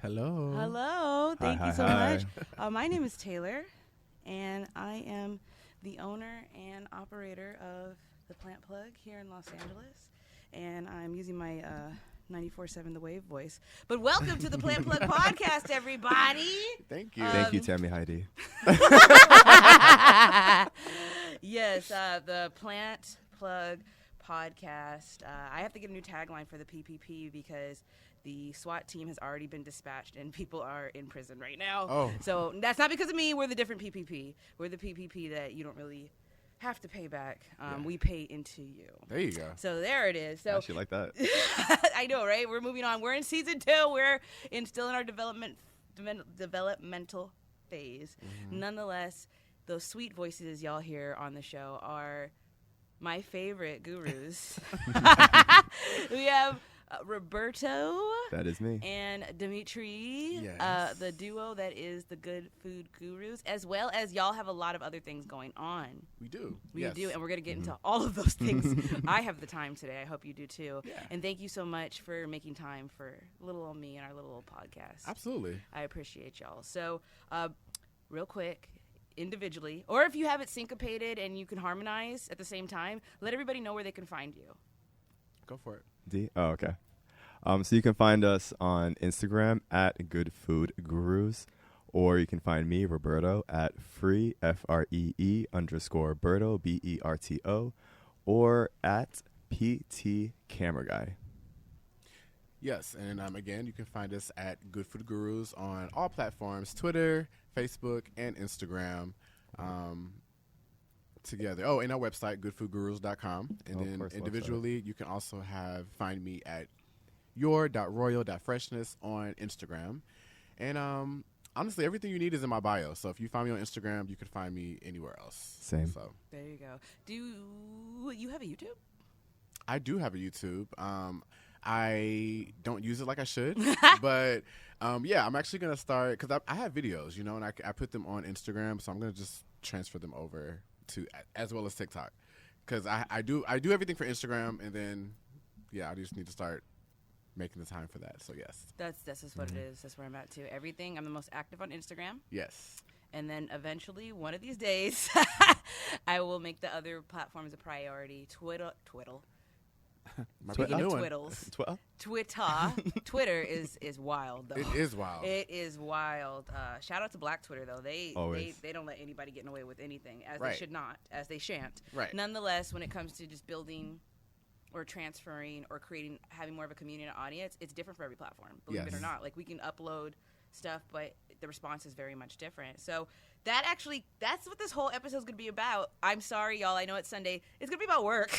Hello. Hello. Thank you so much. My name is Taylor, and I am the owner and operator of the Plant Plug here in Los Angeles. And I'm using my 94.7 The Wave voice. But welcome to the Plant Plug podcast, everybody. Thank you. Thank you, Tammy Heidi. Yes, the Plant Plug podcast. I have to get a new tagline for the PPP because the SWAT team has already been dispatched and people are in prison right now. Oh. So that's not because of me. We're the different PPP. We're the PPP that you don't really have to pay back. We pay into you. There you go. So there it is. So Actually like that. I know, right? We're moving on. We're in season 2. We're still in our developmental phase. Mm-hmm. Nonetheless, those sweet voices y'all hear on the show are my favorite gurus. We have Roberto. That is me. And Dimitri, Yes. the duo that is the Good Food Gurus, as well as y'all have a lot of other things going on. We do. We Yes. do, and we're going to get into all of those things. I have the time today. I hope you do too. Yeah. And thank you so much for making time for little old me and our little old podcast. Absolutely. I appreciate y'all. So, real quick, individually, or if you have it syncopated and you can harmonize at the same time, let everybody know where they can find you. Go for it. Oh, okay. So you can find us on Instagram at Good Food Gurus, or you can find me, Roberto, at free, FREE _ Berto, BERTO, or at PT Camera Guy. Yes, and again, you can find us at Good Food Gurus on all platforms, Twitter, Facebook, and Instagram. Together. Oh, and our website, goodfoodgurus.com. And Of then course, individually, you can also find me at your.royal.freshness on Instagram. And honestly, everything you need is in my bio. So if you find me on Instagram, you can find me anywhere else. Same. So There you go. Do you have a YouTube? I do have a YouTube. I don't use it like I should, but yeah, I'm actually gonna start because I have videos, and I put them on Instagram, so I'm gonna just transfer them over to as well as TikTok, because I do everything for Instagram, and then I just need to start making the time for that. So yes, That's just what it is. That's where I'm at too. Everything. I'm the most active on Instagram. yes, And then eventually, one of these days, I will make the other platforms a priority. Twitter. my Twitter? new one. Twitter is wild, though. It is wild. It is wild. Shout out to Black Twitter, though. They don't let anybody get away with anything, as Right. they should not, as they shan't. Right. Nonetheless, when it comes to just building or transferring or having more of a community and audience, it's different for every platform, believe it or Yes. not. Like, we can upload stuff, but the response is very much different. So that's what this whole episode is going to be about. I'm sorry, y'all. I know it's Sunday. It's going to be about work.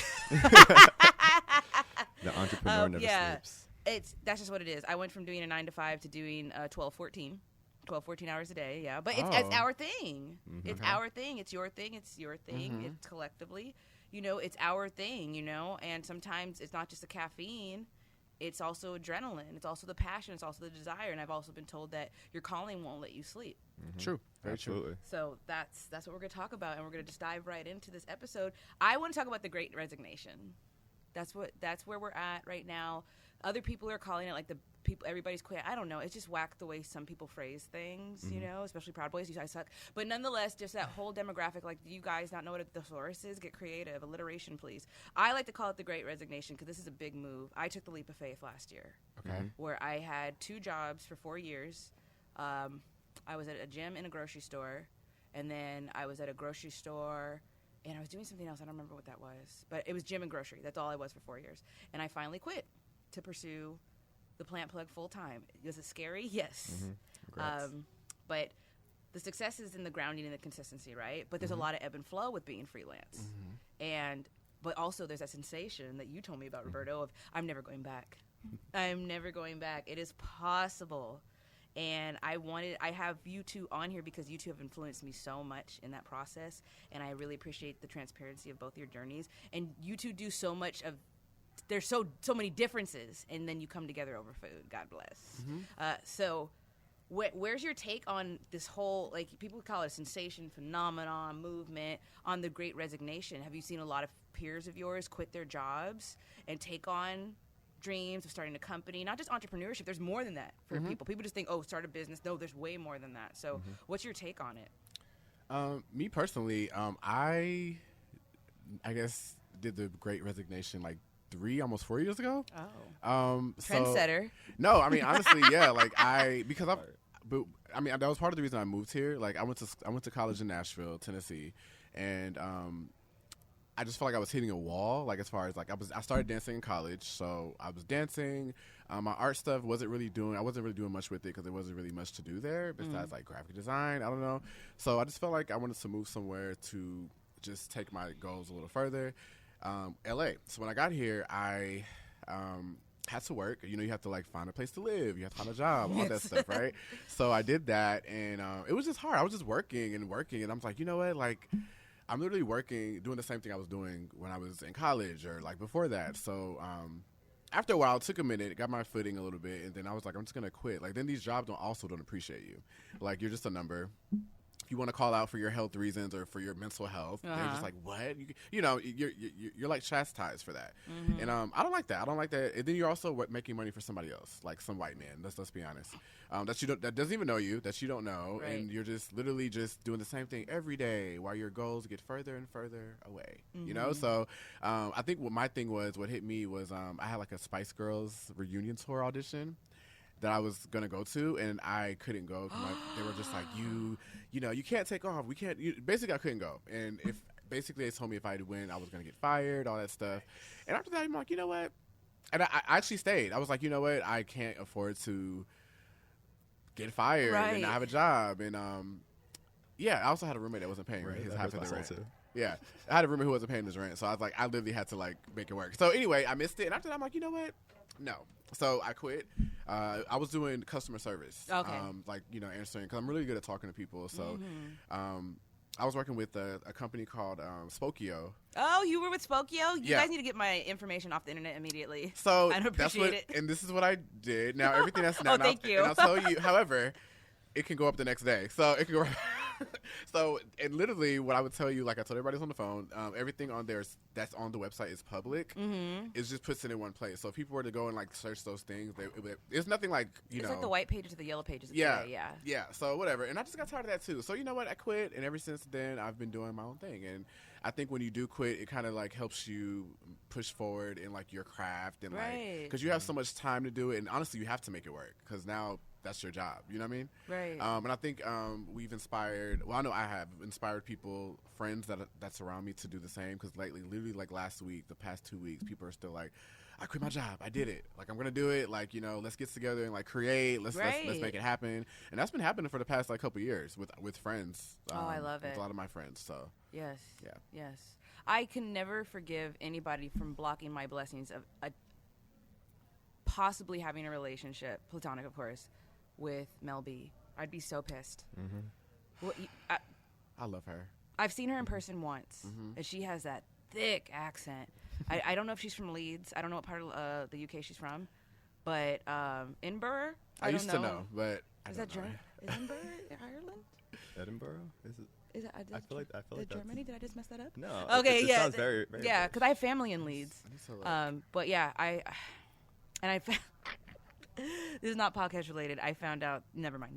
The entrepreneur never sleeps. That's just what it is. I went from doing a 9 to 5 to doing 12-14 hours a day. Yeah, but it's Oh. our thing. It's Okay. our thing. It's your thing. It's your thing. It's collectively, it's our thing. And sometimes it's not just the caffeine. It's also adrenaline. It's also the passion. It's also the desire. And I've also been told that your calling won't let you sleep. True. Very Absolutely. So that's what we're going to talk about, and we're going to just dive right into this episode. I want to talk about the Great Resignation. That's where we're at right now. Other people are calling it like everybody's quit. I don't know. It's just whack the way some people phrase things, especially Proud Boys. You guys suck. But nonetheless, just that whole demographic, like, do you guys not know what a thesaurus is? Get creative. Alliteration, please. I like to call it the Great Resignation because this is a big move. I took the leap of faith last year. Okay. Where I had 2 jobs for 4 years. I was at a gym and a grocery store, and then I was at a grocery store, and I was doing something else. I don't remember what that was, but it was gym and grocery. That's all I was for 4 years. And I finally quit to pursue the Plant Plug full time. Was it scary? Yes. Congrats. But the success is in the grounding and the consistency, right? But there's a lot of ebb and flow with being freelance. But also there's that sensation that you told me about, Roberto, of I'm never going back. I'm never going back. It is possible. And I have you two on here because you two have influenced me so much in that process. And I really appreciate the transparency of both your journeys. And you two do so much of, there's so many differences. And then you come together over food. God bless. So where's your take on this whole, like, people call it a sensation, phenomenon, movement, on the Great Resignation? Have you seen a lot of peers of yours quit their jobs and take on dreams of starting a company, not just entrepreneurship. There's more than that for people. People just think, oh, start a business. No, there's way more than that. So what's your take on it? Me personally, I guess did the Great Resignation like almost 4 years ago. Oh, trendsetter. No, I mean honestly, yeah. Like but I mean that was part of the reason I moved here. Like I went to college in Nashville, Tennessee, and I just felt like I was hitting a wall. Like as far as like I started dancing in college, so I was dancing. My art stuff I wasn't really doing much with it because there wasn't really much to do there besides like graphic design. I don't know. So I just felt like I wanted to move somewhere to just take my goals a little further. LA. So when I got here, I had to work. You know, you have to like find a place to live. You have to find a job, all that stuff, right? So I did that, and it was just hard. I was just working, and I was like, you know what, like. I'm literally doing the same thing I was doing when I was in college or like before that. So after a while, it took a minute, got my footing a little bit, and then I was like, I'm just gonna quit. Like then these jobs don't appreciate you. Like you're just a number. If you want to call out for your health reasons or for your mental health, they're just like, what? You know, you're like chastised for that. And I don't like that. I don't like that. And then you're also making money for somebody else, like some white man. Let's be honest. That doesn't even know you, that you don't know, right. And you're just literally just doing the same thing every day while your goals get further and further away. You know, so I think what hit me was I had like a Spice Girls reunion tour audition that I was gonna go to, and I couldn't go because they were just like, you know, you can't take off. We can't. Basically, I couldn't go, and basically they told me if I win, I was gonna get fired, all that stuff. And after that, I'm like, you know what? And I actually stayed. I was like, you know what? I can't afford to get fired and not have a job. And I also had a roommate that wasn't paying his half of the rent. Too. Yeah, I had a roommate who wasn't paying his rent, so I was like, I literally had to like make it work. So anyway, I missed it, and after that, I'm like, you know what? No. So I quit. I was doing customer service. Okay. Like, you know, answering, because I'm really good at talking to people. So I was working with a company called Spokio. Oh, you were with Spokio? You guys need to get my information off the internet immediately. So I don't appreciate it. And this is what I did. Now, everything that's now. Thank you. And I'll tell you, however, it can go up the next day. So it can go. So, and literally what I would tell you, like I told everybody on the phone, everything on there that's on the website is public. It just puts it in one place. So if people were to go and like search those things, it's nothing like, it's like the white pages to the yellow pages. Yeah. So whatever. And I just got tired of that too. So you know what? I quit. And ever since then, I've been doing my own thing. And I think when you do quit, it kind of like helps you push forward in like your craft and like, because you have so much time to do it. And honestly, you have to make it work because now that's your job. You know what I mean? Right. And I think we've inspired, I know I have inspired people, friends that surround me to do the same. Because lately, literally like last week, the past 2 weeks, people are still like, I quit my job. I did it. Like, I'm going to do it. Like, you know, let's get together and like create. Let's make it happen. And that's been happening for the past like couple years with friends. I love it. With a lot of my friends. So. Yes. Yeah. Yes. I can never forgive anybody from blocking my blessings of possibly having a relationship, platonic of course, with Mel B. I'd be so pissed. Well, I love her. I've seen her in person once, and she has that thick accent. I don't know if she's from Leeds. I don't know what part of the UK she's from, but Edinburgh. I used to know, but is that Germany? Is Edinburgh Ireland? Edinburgh? Is it? Is it, I feel like Germany? Did I just mess that up? No. Okay, it sounds very, very yeah, because I have family in Leeds. But yeah, this is not podcast related. I found out. Never mind.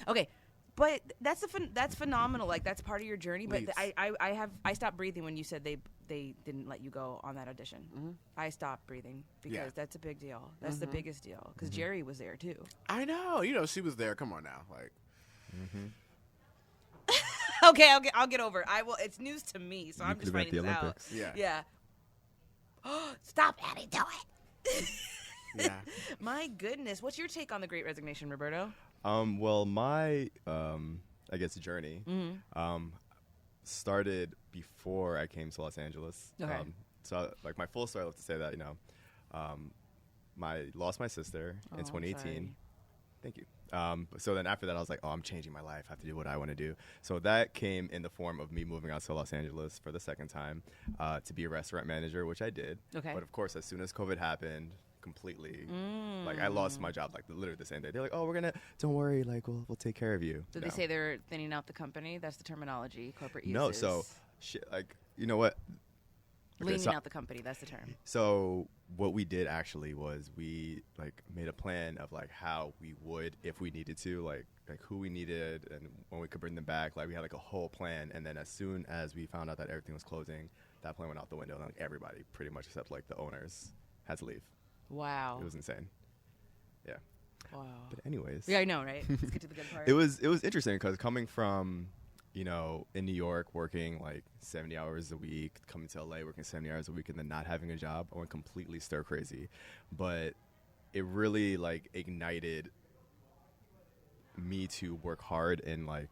Okay, but that's phenomenal. Like that's part of your journey. But I stopped breathing when you said they didn't let you go on that audition. I stopped breathing because that's a big deal. That's the biggest deal because Jerry was there too. I know. You know, she was there. Come on now, like. Okay, I'll get over it. I will. It's news to me, so I'm just writing this out. Yeah. Stop, Addie. Do it. Yeah. My goodness, what's your take on the Great Resignation, Roberto? Well, my I guess journey started before I came to Los Angeles. Okay. So like my full story, I love to say that lost my sister in 2018. Sorry. Thank you. So then after that, I was like, I'm changing my life. I have to do what I want to do. So that came in the form of me moving out to Los Angeles for the second time to be a restaurant manager, which I did. Okay. But of course, as soon as COVID happened, completely, like I lost my job like literally the same day. They're like, oh, don't worry, like we'll take care of you. Did they say they're thinning out the company? That's the terminology corporate uses. No, so like you know what? Leaning out the company, that's the term. So what we did actually was we like made a plan of like how we would, if we needed to, like who we needed and when we could bring them back. Like we had like a whole plan, and then as soon as we found out that everything was closing, that plan went out the window, and like everybody pretty much except like the owners had to leave. Wow. It was insane. Yeah. Wow. But anyways. Yeah, I know, right? Let's get to the good part. It was interesting because coming from, you know, in New York working like 70 hours a week, coming to LA working 70 hours a week, and then not having a job, I went completely stir crazy. But it really like ignited me to work hard in like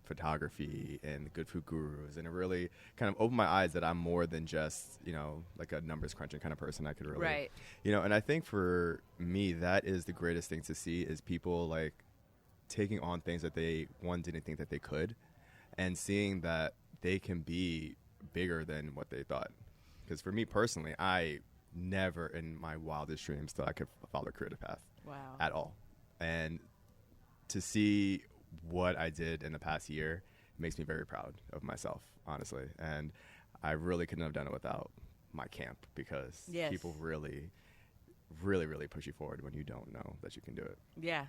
photography and Good Food Gurus, and it really kind of opened my eyes that I'm more than just, you know, like a numbers crunching kind of person. I could really, right. You know, and I think for me that is the greatest thing to see is people like taking on things that they didn't think that they could, and seeing that they can be bigger than what they thought. Because for me personally, I never in my wildest dreams thought I could follow a creative path. Wow. At all. And to see what I did in the past year makes me very proud of myself, honestly. And I really couldn't have done it without my camp, because yes. people really, really, really push you forward when you don't know that you can do it. Yeah.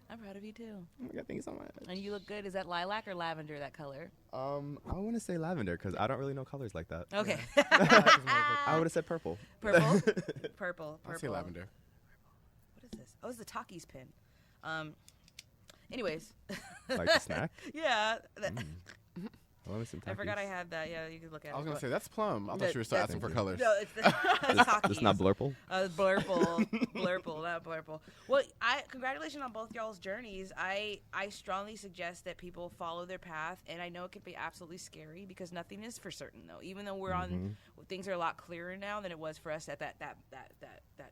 I'm proud of you too. Oh my God, thank you so much. And you look good. Is that lilac or lavender, that color? I want to say lavender because I don't really know colors like that. Okay. Yeah. I would have said purple. Purple? Purple. I say lavender. What is this? Oh, it's the Takis pin. Anyways. Like the snack? Yeah. I want some I forgot I Takis. had that. Yeah, you could look at it. I was going to say, that's plum. I thought you were still That's- asking for colors. No, it's the Takis. It's not blurple? Blurple. Blurple, not blurple. Well, congratulations on both y'all's journeys. I strongly suggest that people follow their path, and I know it can be absolutely scary because nothing is for certain, though. Even though we're on, things are a lot clearer now than it was for us at that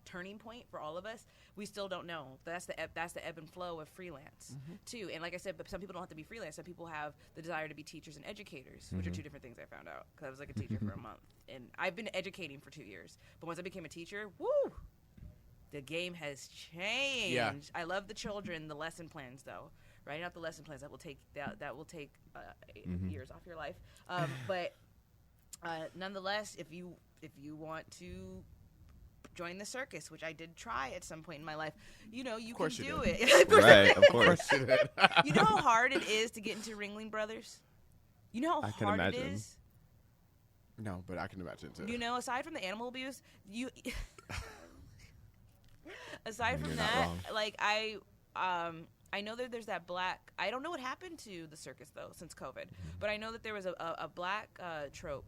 turning point for all of us. We still don't know. That's the ebb and flow of freelance too. And like I said, but some people don't have to be freelance. Some people have the desire to be teachers and educators, which are two different things. I found out because I was like a teacher for a month, and I've been educating for 2 years. But once I became a teacher, woo, the game has changed. Yeah. I love the children, the lesson plans though. Writing out the lesson plans that will take years off your life. But nonetheless, if you want to join the circus, which I did try at some point in my life, you know, you can do it. Right, of course. You know how hard it is to get into Ringling Brothers? You know how hard it is? No, but I can imagine too. You know, aside from the animal abuse, aside from You're not that, wrong. like I know that there's that black, I don't know what happened to the circus though since COVID, but I know that there was a black trope.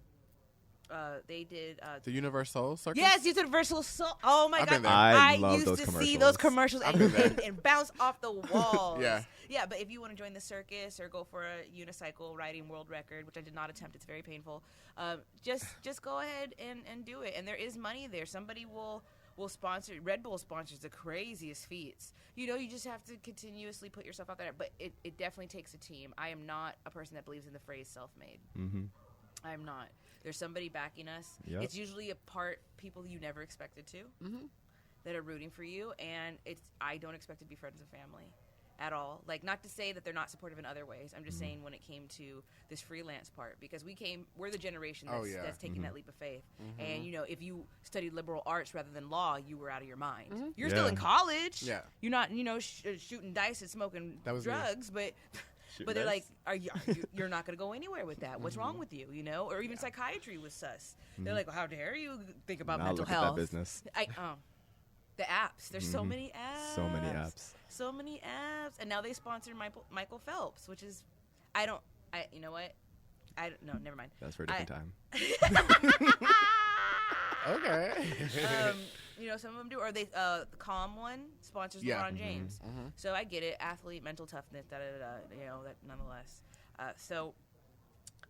They did the Universal Circus? Yes, Universal Soul. Oh my I've been God! there. I love used those to commercials. see those commercials I've been there. and bounce off the walls. Yeah. Yeah, but if you want to join the circus or go for a unicycle riding world record, which I did not attempt, it's very painful. Just go ahead and do it. And there is money there. Somebody will sponsor. Red Bull sponsors the craziest feats. You know, you just have to continuously put yourself out there. But it definitely takes a team. I am not a person that believes in the phrase self-made. Mm-hmm. I'm not. There's somebody backing us. Yep. It's usually people you never expected to that are rooting for you, and I don't expect to be friends and family at all. Like, not to say that they're not supportive in other ways. I'm just saying when it came to this freelance part, because we're the generation that's taking that leap of faith. And you know, if you studied liberal arts rather than law, you were out of your mind. You're still in college. Yeah. You're not, shooting dice and smoking drugs, but. But they're like, you're not going to go anywhere with that. What's wrong with you, you know? Or even psychiatry was sus. They're like, well, how dare you think about mental look health? At that business. The apps. There's so many apps. So many apps. So many apps. And now they sponsor Michael Phelps, which is, you know what? No, never mind. That's for a different time. Okay. You know, some of them do. Or the Calm one sponsors LeBron James. So I get it. Athlete, mental toughness, you know, that nonetheless. So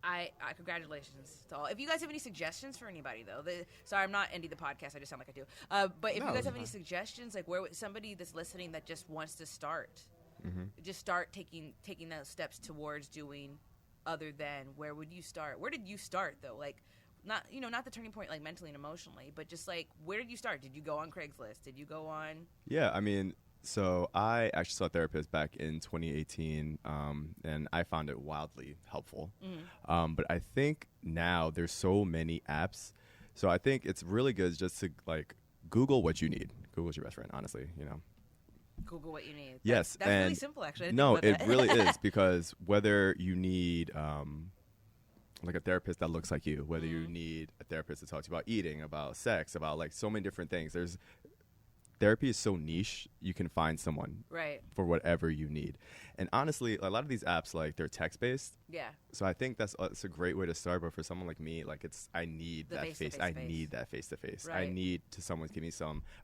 I congratulations to all. If you guys have any suggestions for anybody, though. Sorry, I'm not ending the podcast. I just sound like I do. But if you guys have any suggestions, like somebody that's listening that just wants to start, just start taking those steps towards doing other than, where would you start? Where did you start, though? Like, not the turning point, like mentally and emotionally, but just like, where did you start? Did you go on Craigslist? Did you go on? Yeah, I mean, so I actually saw a therapist back in 2018, and I found it wildly helpful. But I think now there's so many apps. So I think it's really good just to like Google what you need. Google's your best friend, honestly. Google what you need. Yes, That's really simple, actually. I didn't No, think about it that. really is, because whether you need like a therapist that looks like you, whether you need a therapist to talk to you about eating, about sex, about like so many different things. Therapy is so niche, you can find someone Right. for whatever you need. And honestly, a lot of these apps, like, they're text-based. Yeah. So I think that's a great way to start. But for someone like me, like, I need The that face-to-face I face. need that face-to-face. I Right. need someone to give me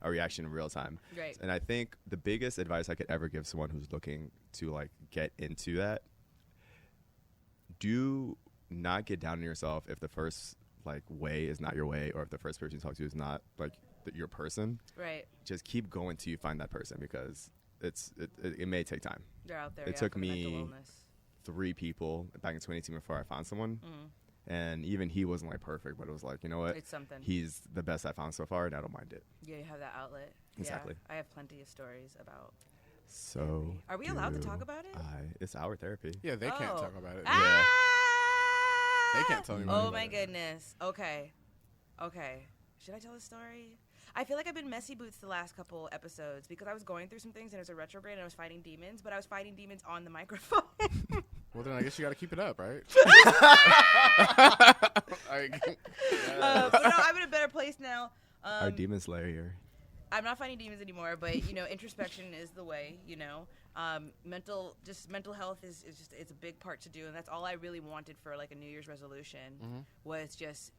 a reaction in real time. Right. And I think the biggest advice I could ever give someone who's looking to, like, get into that, do not get down on yourself if the first, like, way is not your way, or if the first person you talk to is not, like, your person. Right. Just keep going till you find that person, because it may take time. They're out there. It yeah, took for the mental me illness. 3 people back in 2018 before I found someone. Mm. And even he wasn't like perfect, but it was like, you know what? It's something. He's the best I found so far, and I don't mind it. Yeah, you have that outlet. Exactly. Yeah, I have plenty of stories about. So Are we allowed to talk about it? It's our therapy. Yeah, they can't Oh. talk about it. Ah! They can't tell anybody Oh about my it. goodness. Okay. Should I tell the story? I feel like I've been messy boots the last couple episodes because I was going through some things and it was a retrograde and I was fighting demons, but I was fighting demons on the microphone. Well, then I guess you got to keep it up, right? Like, But no, I'm in a better place now. Our demon slayer here. I'm not fighting demons anymore, but introspection is the way. Mental health is just, it's a big part to do, and that's all I really wanted for like a New Year's resolution was just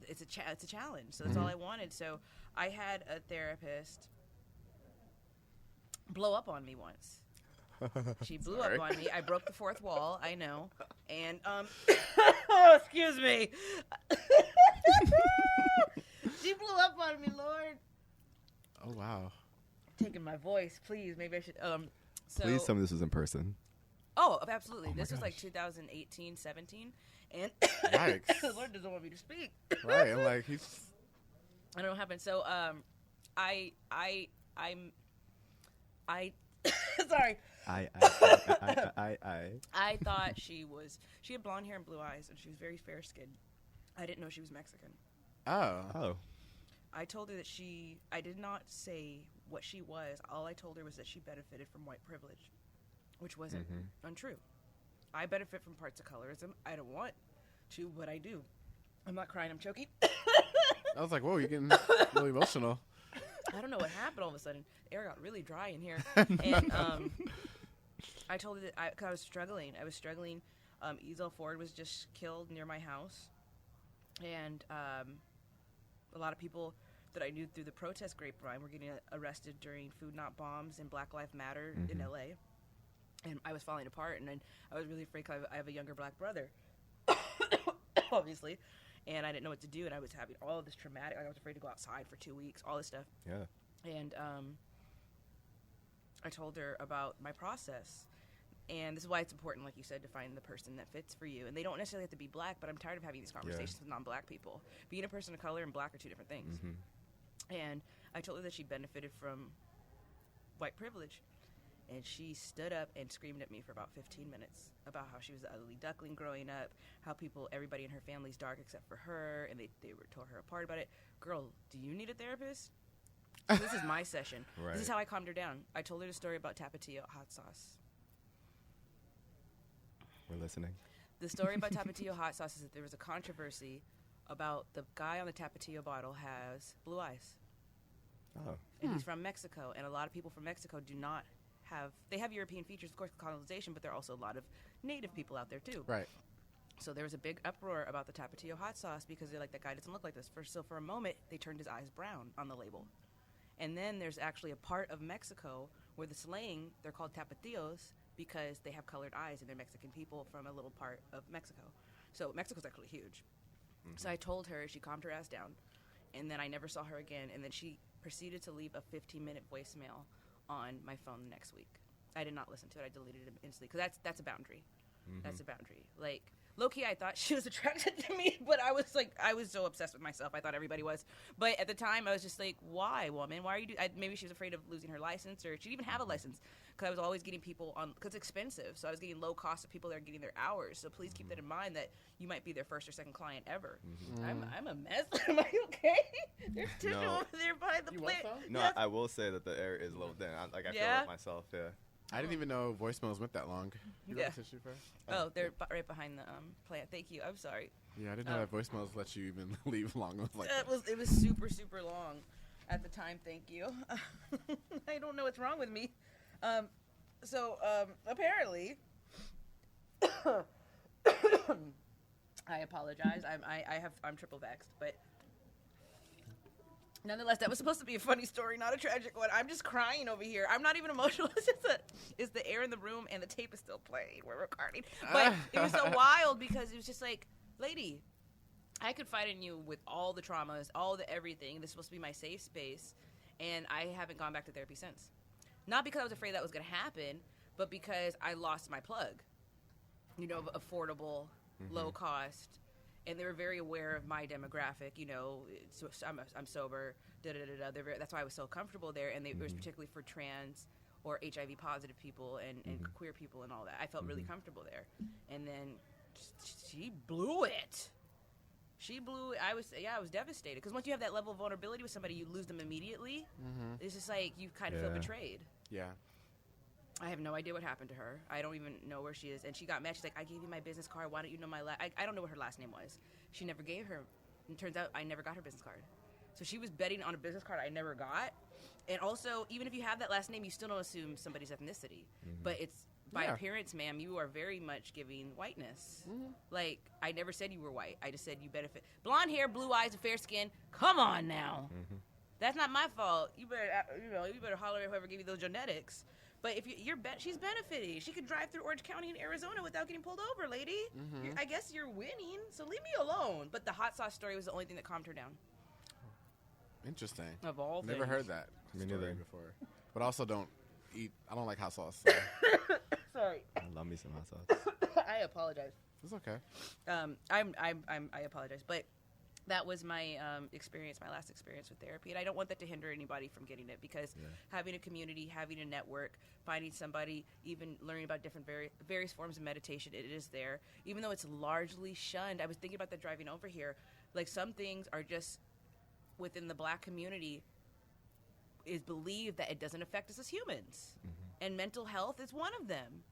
it's a challenge. So that's all I wanted. So I had a therapist blow up on me once. She blew Sorry. up on me. I broke the fourth wall. I know, and excuse me. She blew up on me, Lord. oh wow. Taking my voice, please. Maybe I should. So, Please tell me this was in person. Oh, absolutely. Oh my This was like gosh. 2018, 17, and Yikes. the Lord doesn't want me to speak. Right. I'm like, he's. I don't know what happened. So, I'm, sorry. I I thought she had blonde hair and blue eyes, and she was very fair skinned. I didn't know she was Mexican. Oh. I told her that I did not say what she was. All I told her was that she benefited from white privilege, which wasn't untrue. I benefit from parts of colorism. I don't want to, but I do. I'm not crying, I'm choking. Oh. I was like, whoa, you're getting really emotional. I don't know what happened all of a sudden. The air got really dry in here. And I told her that cause I was struggling. Ezel Ford was just killed near my house. And a lot of people that I knew through the protest grapevine were getting arrested during Food Not Bombs and Black Lives Matter in LA. And I was falling apart, and I was really afraid because I have a younger black brother, obviously, and I didn't know what to do, and I was having all of this traumatic, I was afraid to go outside for 2 weeks, all this stuff. Yeah. And I told her about my process. And this is why it's important, like you said, to find the person that fits for you. And they don't necessarily have to be black, but I'm tired of having these conversations with non-black people. Being a person of color and black are two different things. And I told her that she benefited from white privilege. And she stood up and screamed at me for about 15 minutes about how she was the ugly duckling growing up, how everybody in her family's dark except for her, and they tore her apart about it. Girl, do you need a therapist? This is my session. Right. This is how I calmed her down. I told her the story about Tapatio hot sauce. We're listening. The story about Tapatio hot sauce is that there was a controversy about the guy on the Tapatio bottle has blue eyes. Oh. And he's from Mexico, and a lot of people from Mexico do not they have European features, of course, colonization, but there are also a lot of native people out there too. Right. So there was a big uproar about the Tapatio hot sauce because they're like, that guy doesn't look like this. So for a moment, they turned his eyes brown on the label. And then there's actually a part of Mexico where the slang, they're called Tapatios because they have colored eyes and they're Mexican people from a little part of Mexico. So Mexico's actually huge. So I told her, she calmed her ass down, and then I never saw her again. And then she proceeded to leave a 15-minute voicemail on my phone the next week. I did not listen to it. I deleted it instantly because that's a boundary. That's a boundary. Like, low-key, I thought she was attracted to me, but I was so obsessed with myself. I thought everybody was. But at the time, I was just like, why, woman? Why are you maybe she was afraid of losing her license, or she didn't even have a license, because I was always getting people on, because it's expensive. So I was getting low cost of people that are getting their hours. So please keep that in mind, that you might be their first or second client ever. I'm a mess. Am I okay? There's tissue over there behind the plant. No, I will say that the air is low. Then I feel it myself. Yeah. I didn't even know voicemails went that long. You got a tissue first? Oh, they're right behind the plant. Thank you. I'm sorry. Yeah, I didn't know that voicemails let you even leave long. It was super, super long at the time. Thank you. I don't know what's wrong with me. Apparently, I apologize. I'm triple vexed, but nonetheless, that was supposed to be a funny story, not a tragic one. I'm just crying over here. I'm not even emotional. It's the air in the room, and the tape is still playing. We're recording. But it was so wild, because it was just like, lady, I confide in you with all the traumas, all the everything. This is supposed to be my safe space, and I haven't gone back to therapy since. Not because I was afraid that was going to happen, but because I lost my plug. You know, affordable, low cost. And they were very aware of my demographic. You know, I'm sober. That's why I was so comfortable there. And it was particularly for trans or HIV positive people and queer people and all that. I felt really comfortable there. And then she blew it. I was devastated, because once you have that level of vulnerability with somebody, you lose them immediately. It's just like you kind of feel betrayed. Yeah. I have no idea what happened to her. I don't even know where she is. And she got mad. She's like, I gave you my business card. Why don't you know my I don't know what her last name was. She never gave her. And turns out I never got her business card. So she was betting on a business card I never got. And also, even if you have that last name, you still don't assume somebody's ethnicity. But it's by appearance, ma'am, you are very much giving whiteness. Like, I never said you were white. I just said you benefit. Blonde hair, blue eyes, and fair skin. Come on now. That's not my fault. You better holler at whoever gave you those genetics. But if she's benefiting. She could drive through Orange County in Arizona without getting pulled over, lady. I guess you're winning, so leave me alone. But the hot sauce story was the only thing that calmed her down. Interesting. Of all things. Never heard that story before. But also don't eat. I don't like hot sauce. So. Sorry. I love me some hot sauce. I apologize. It's okay. I apologize, but that was my experience, my last experience with therapy, and I don't want that to hinder anybody from getting it, because having a community, having a network, finding somebody, even learning about different various forms of meditation, it is there. Even though it's largely shunned, I was thinking about that driving over here. Like, some things are just within the Black community is believed that it doesn't affect us as humans, and mental health is one of them.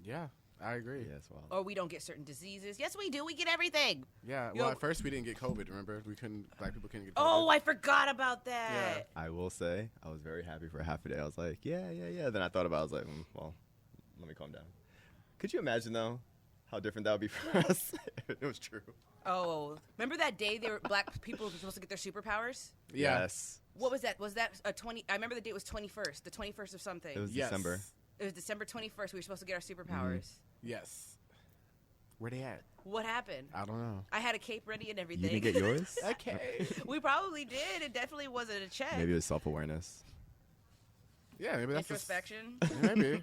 Yeah. I agree. Yes, well. Or we don't get certain diseases. Yes, we do. We get everything. Yeah. Well, at first we didn't get COVID. Remember, Black people couldn't get COVID. Oh, I forgot about that. Yeah. I will say, I was very happy for half a day. I was like, yeah. Then I thought about it. I was like, well, let me calm down. Could you imagine, though, how different that would be for us if it was true? Oh, remember that day Black people were supposed to get their superpowers? Yeah. Yes. What was that? Was that a 20? I remember the date was 21st. The 21st of something. It was December. It was December 21st. We were supposed to get our superpowers. Yes. Where they at? What happened? I don't know. I had a cape ready and everything. You didn't get yours? Okay. We probably did. It definitely wasn't a check. Maybe it was self-awareness. Yeah, maybe that's introspection. Maybe.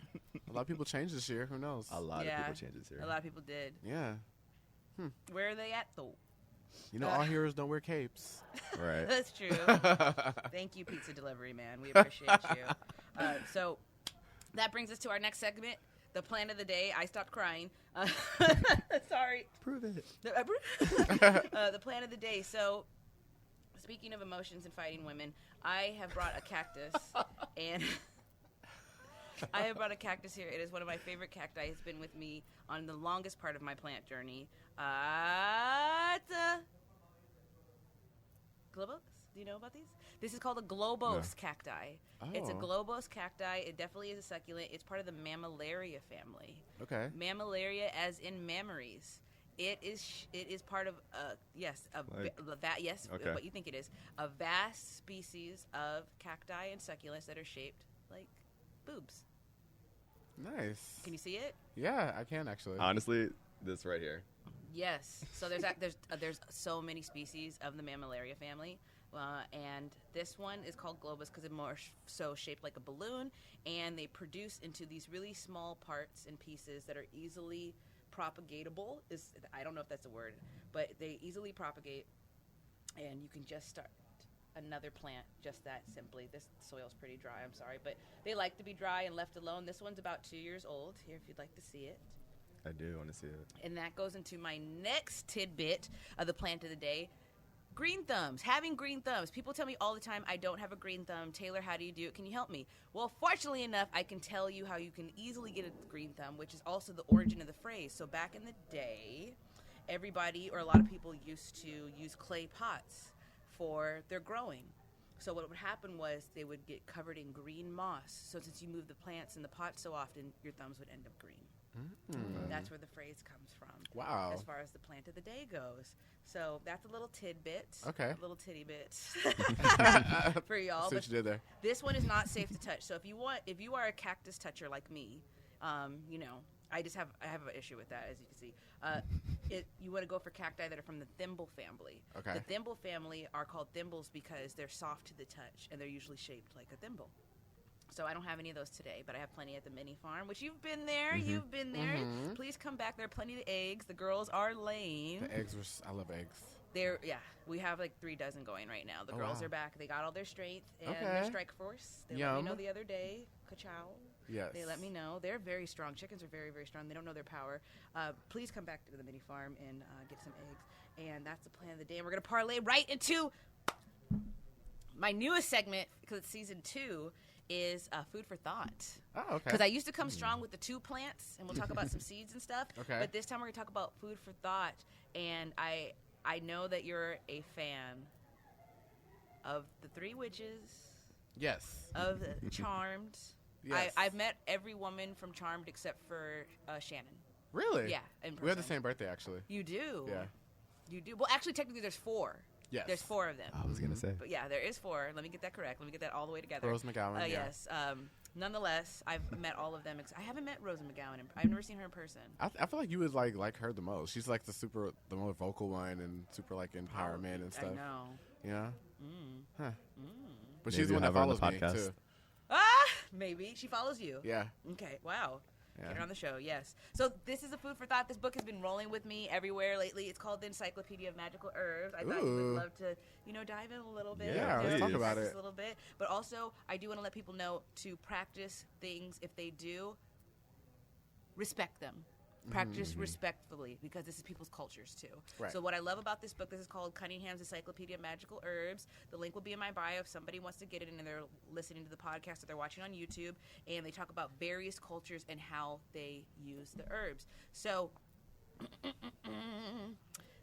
A lot of people changed this year. Who knows? A lot of people changed this year. A lot of people did. Yeah. Where are they at, though? You know, all heroes don't wear capes. Right. That's true. Thank you, pizza delivery man. We appreciate you. So that brings us to our next segment, the plan of the day. I stopped crying. Sorry. Prove it. The plan of the day. So, speaking of emotions and fighting women, I have brought a cactus, and I have brought a cactus here. It is one of my favorite cacti. It's been with me on the longest part of my plant journey. Globos? Do you know about these? This is called a globos cacti. Oh. It's a globos cacti. It definitely is a succulent. It's part of the Mammillaria family. Okay. Mammillaria, as in mammaries. It is part of what you think it is, a vast species of cacti and succulents that are shaped like boobs. Nice. Can you see it? Yeah, I can actually. Honestly, this right here. Yes. So there's so many species of the Mammillaria family, and this one is called globus because it's more so shaped like a balloon, and they produce into these really small parts and pieces that are easily propagatable. I don't know if that's a word, but they easily propagate, and you can just start another plant just that simply. This soil's pretty dry, I'm sorry, but they like to be dry and left alone. This one's about 2 years old. Here, if you'd like to see it. I do want to see it. And that goes into my next tidbit of the plant of the day. Green thumbs. Having green thumbs. People tell me all the time, I don't have a green thumb. Taylor, how do you do it? Can you help me? Well, fortunately enough, I can tell you how you can easily get a green thumb, which is also the origin of the phrase. So back in the day, everybody, or a lot of people, used to use clay pots for their growing. So what would happen was they would get covered in green moss. So since you move the plants in the pot so often, your thumbs would end up green. That's where the phrase comes from. Wow. As far as the plant of the day goes. So that's a little tidbit. Okay. A little titty bit for y'all. See what you did there. This one is not safe to touch. So if you are a cactus toucher like me, you know, I have an issue with that, as you can see. You want to go for cacti that are from the thimble family. Okay. The thimble family are called thimbles because they're soft to the touch and they're usually shaped like a thimble. So I don't have any of those today, but I have plenty at the mini farm, which you've been there. Mm-hmm. You've been there. Please come back. There are plenty of eggs. The girls are laying. The eggs I love eggs. We have like 3 dozen going right now. The girls are back. They got all their strength and Okay. their strike force. They let me know the other day. Ka-chow. Yes. They let me know. They're very strong. Chickens are very, very strong. They don't know their power. Please come back to the mini farm and get some eggs. And that's the plan of the day. And we're going to parlay right into my newest segment, because it's season 2, is food for thought. Oh, okay. Because I used to come strong with the 2 plants, and we'll talk about some seeds and stuff. Okay. But this time we're going to talk about food for thought. And I know that you're a fan of the 3 witches. Yes. Of Charmed. Yes. I've met every woman from Charmed except for Shannon. Really? Yeah, in person. We have the same birthday, actually. You do? Yeah. You do? Well, actually, technically, there's 4. Yes. There's 4 of them. I was gonna say. But yeah, there is 4. Let me get that correct. Let me get that all the way together. Rose McGowan, yeah. Yes. Nonetheless, I've met all of them. I haven't met Rose McGowan. I've never seen her in person. I feel like you would like her the most. She's like the more vocal one and super like empowerment and stuff. I know. Yeah. Huh. But Maybe she's the one you'll that have her on follows the me podcast. too. Maybe. She follows you. Yeah. Okay. Wow. Yeah. Get her on the show. Yes. So this is a food for thought. This book has been rolling with me everywhere lately. It's called The Encyclopedia of Magical Herbs. I thought you would love to, dive in a little bit. Yeah, let's talk about practice it. a little bit. But also, I do want to let people know to practice things. If they do, respect them. Practice respectfully, because this is people's cultures too. Right. So what I love about this book, this is called Cunningham's Encyclopedia of Magical Herbs. The link will be in my bio if somebody wants to get it and they're listening to the podcast or they're watching on YouTube, and they talk about various cultures and how they use the herbs. So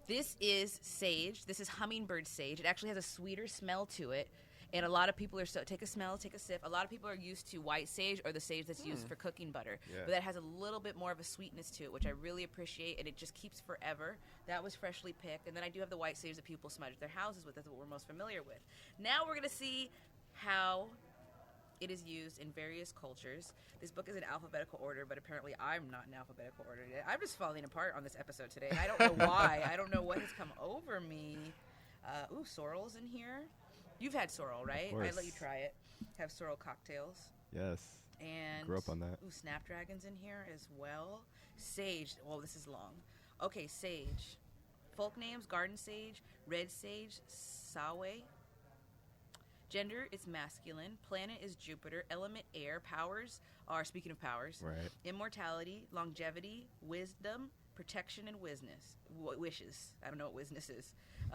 this is sage. This is hummingbird sage. It actually has a sweeter smell to it. And a lot of people take a smell, take a sip. A lot of people are used to white sage or the sage that's used for cooking butter. Yeah. But that has a little bit more of a sweetness to it, which I really appreciate, and it just keeps forever. That was freshly picked. And then I do have the white sage that people smudge their houses with. That's what we're most familiar with. Now we're going to see how it is used in various cultures. This book is in alphabetical order, but apparently I'm not in alphabetical order yet. I'm just falling apart on this episode today. I don't know why. I don't know what has come over me. Sorrel's in here. You've had sorrel, right? Of course. I let you try it. Have sorrel cocktails. Yes. And Grew up on that. Snapdragon's in here as well. Sage. Well, this is long. Okay, sage. Folk names: garden sage, red sage, sawe. Gender is masculine. Planet is Jupiter. Element air. Powers are, speaking of powers, Right. immortality, longevity, wisdom, protection, and wishes. I don't know what wisness is.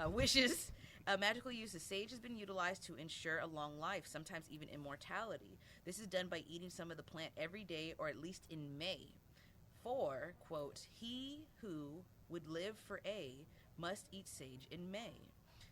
Wishes. Magical use of sage has been utilized to ensure a long life, sometimes even immortality. This is done by eating some of the plant every day, or at least in May. For, quote, he who would live for must eat sage in May.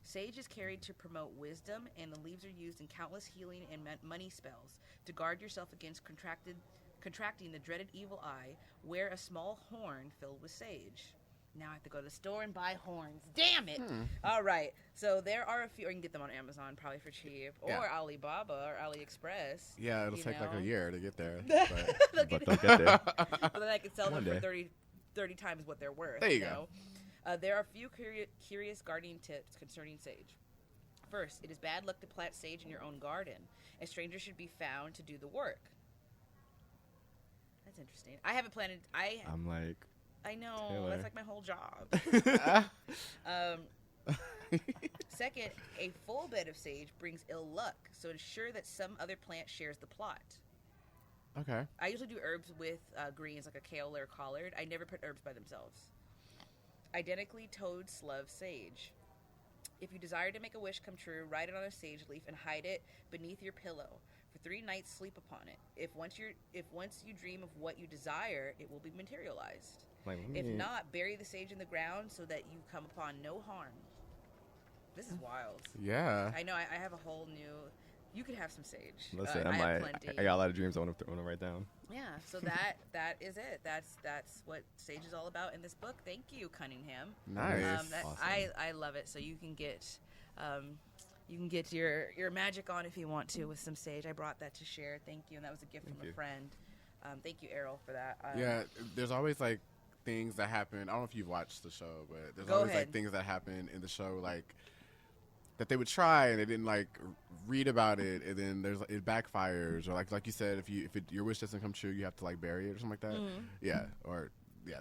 Sage is carried to promote wisdom, and the leaves are used in countless healing and money spells. To guard yourself against contracting the dreaded evil eye, wear a small horn filled with sage. Now I have to go to the store and buy horns. Damn it! All right. So there are a few. Or you can get them on Amazon, probably for cheap, or Alibaba or AliExpress. Yeah, it'll take like a year to get there. But they'll get there. But then I could sell them One for day. 30 times what they're worth. There you go. There are a few curious gardening tips concerning sage. First, it is bad luck to plant sage in your own garden. A stranger should be found to do the work. That's interesting. I haven't planted. I'm like, I know. Taylor. That's like my whole job. Second, a full bed of sage brings ill luck, so ensure that some other plant shares the plot. Okay. I usually do herbs with greens, like a kale or a collard. I never put herbs by themselves. Identically toads love sage. If you desire to make a wish come true, write it on a sage leaf and hide it beneath your pillow. For 3 nights, sleep upon it. If once you dream of what you desire, it will be materialized. If not, bury the sage in the ground so that you come upon no harm. This is wild. Yeah. I know. I have a whole new. You could have some sage. Listen, I have plenty. I got a lot of dreams I want to write down. Yeah. So that is it. That's what sage is all about in this book. Thank you, Cunningham. Nice. Awesome. I love it. So you can get your magic on if you want to with some sage. I brought that to share. Thank you, and that was a gift from a friend. Thank you, Errol, for that. Yeah. There's always like things that happen. I don't know if you've watched the show, but there's Go always ahead. like things that happen in the show, like that they would try and they didn't like read about it, and then it backfires, or like you said, if your wish doesn't come true, you have to like bury it or something like that. Mm-hmm. Yeah, or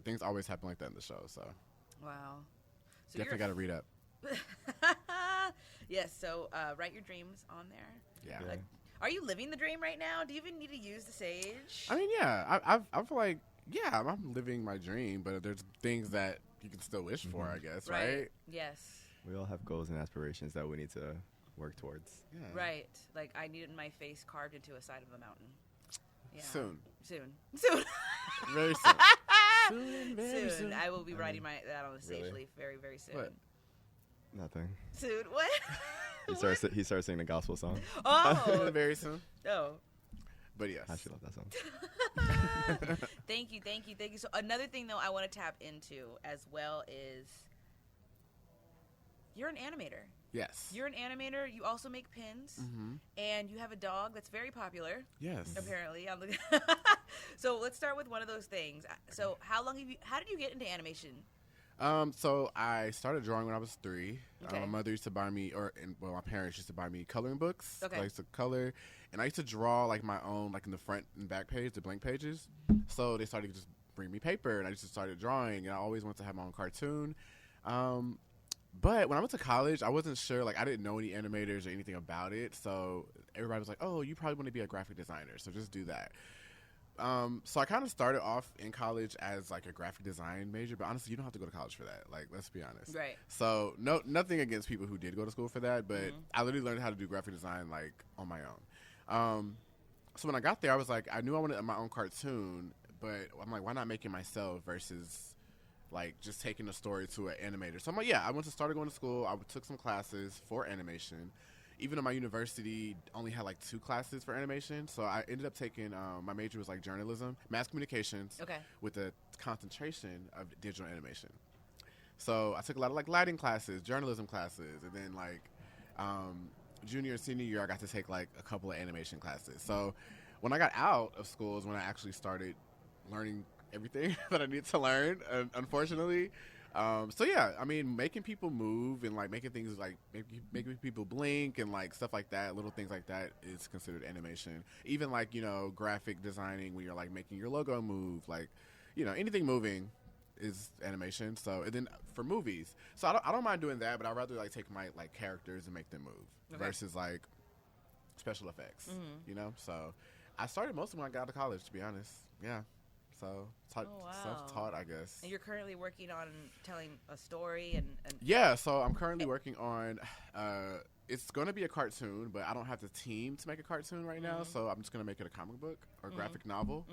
things always happen like that in the show. So Wow. So definitely got to read up. Yes. So write your dreams on there. Yeah. Yeah. Are you living the dream right now? Do you even need to use the sage? I mean, yeah, I feel like I'm living my dream, but there's things that you can still wish for, I guess, right? Yes. We all have goals and aspirations that we need to work towards. Yeah. Right. Like I needed my face carved into a side of a mountain. Yeah. Soon. Very soon. Soon, very Soon. soon. I will be writing that on a sage really? leaf very, very soon. What? Nothing. Soon. What? He starts singing the gospel song. Oh. Very soon. Oh. But yes. I actually love that song. Thank you. So another thing though I want to tap into as well is you're an animator. Yes. You're an animator. You also make pins, and you have a dog that's very popular. Yes. Apparently, so let's start with one of those things. So how did you get into animation? So I started drawing when I was 3. Okay. My mother used to buy me, my parents used to buy me coloring books. Okay. I used to color, and I used to draw like my own, like in the front and back page, the blank pages. So they started to just bring me paper, and I just started drawing, and I always wanted to have my own cartoon. But when I went to college, I wasn't sure, like I didn't know any animators or anything about it. So everybody was like, "Oh, you probably want to be a graphic designer, so just do that." So I kind of started off in college as like a graphic design major, but honestly, you don't have to go to college for that. Like, let's be honest. Right. So nothing against people who did go to school for that, but I literally learned how to do graphic design like on my own. So when I got there, I was like, I knew I wanted my own cartoon, but I'm like, why not make it myself versus like just taking the story to an animator? So I'm like, I started going to school. I took some classes for animation. Even though my university only had like 2 classes for animation, so I ended up taking, my major was like journalism, mass communications, Okay. with a concentration of digital animation. So I took a lot of like lighting classes, journalism classes, and then like junior and senior year I got to take like a couple of animation classes. So when I got out of school is when I actually started learning everything that I need to learn, unfortunately. So yeah, I mean, making people move and like making things like making people blink and like stuff like that, little things like that is considered animation. Even like, graphic designing when you're like making your logo move, like, anything moving is animation. So, and then for movies, so I don't mind doing that, but I'd rather like take my like characters and make them move versus like special effects, So I started mostly when I got to college, to be honest. Yeah. So self-taught, I guess. And you're currently working on telling a story and Yeah, so I'm currently working on, it's going to be a cartoon, but I don't have the team to make a cartoon right now, so I'm just going to make it a comic book or graphic novel,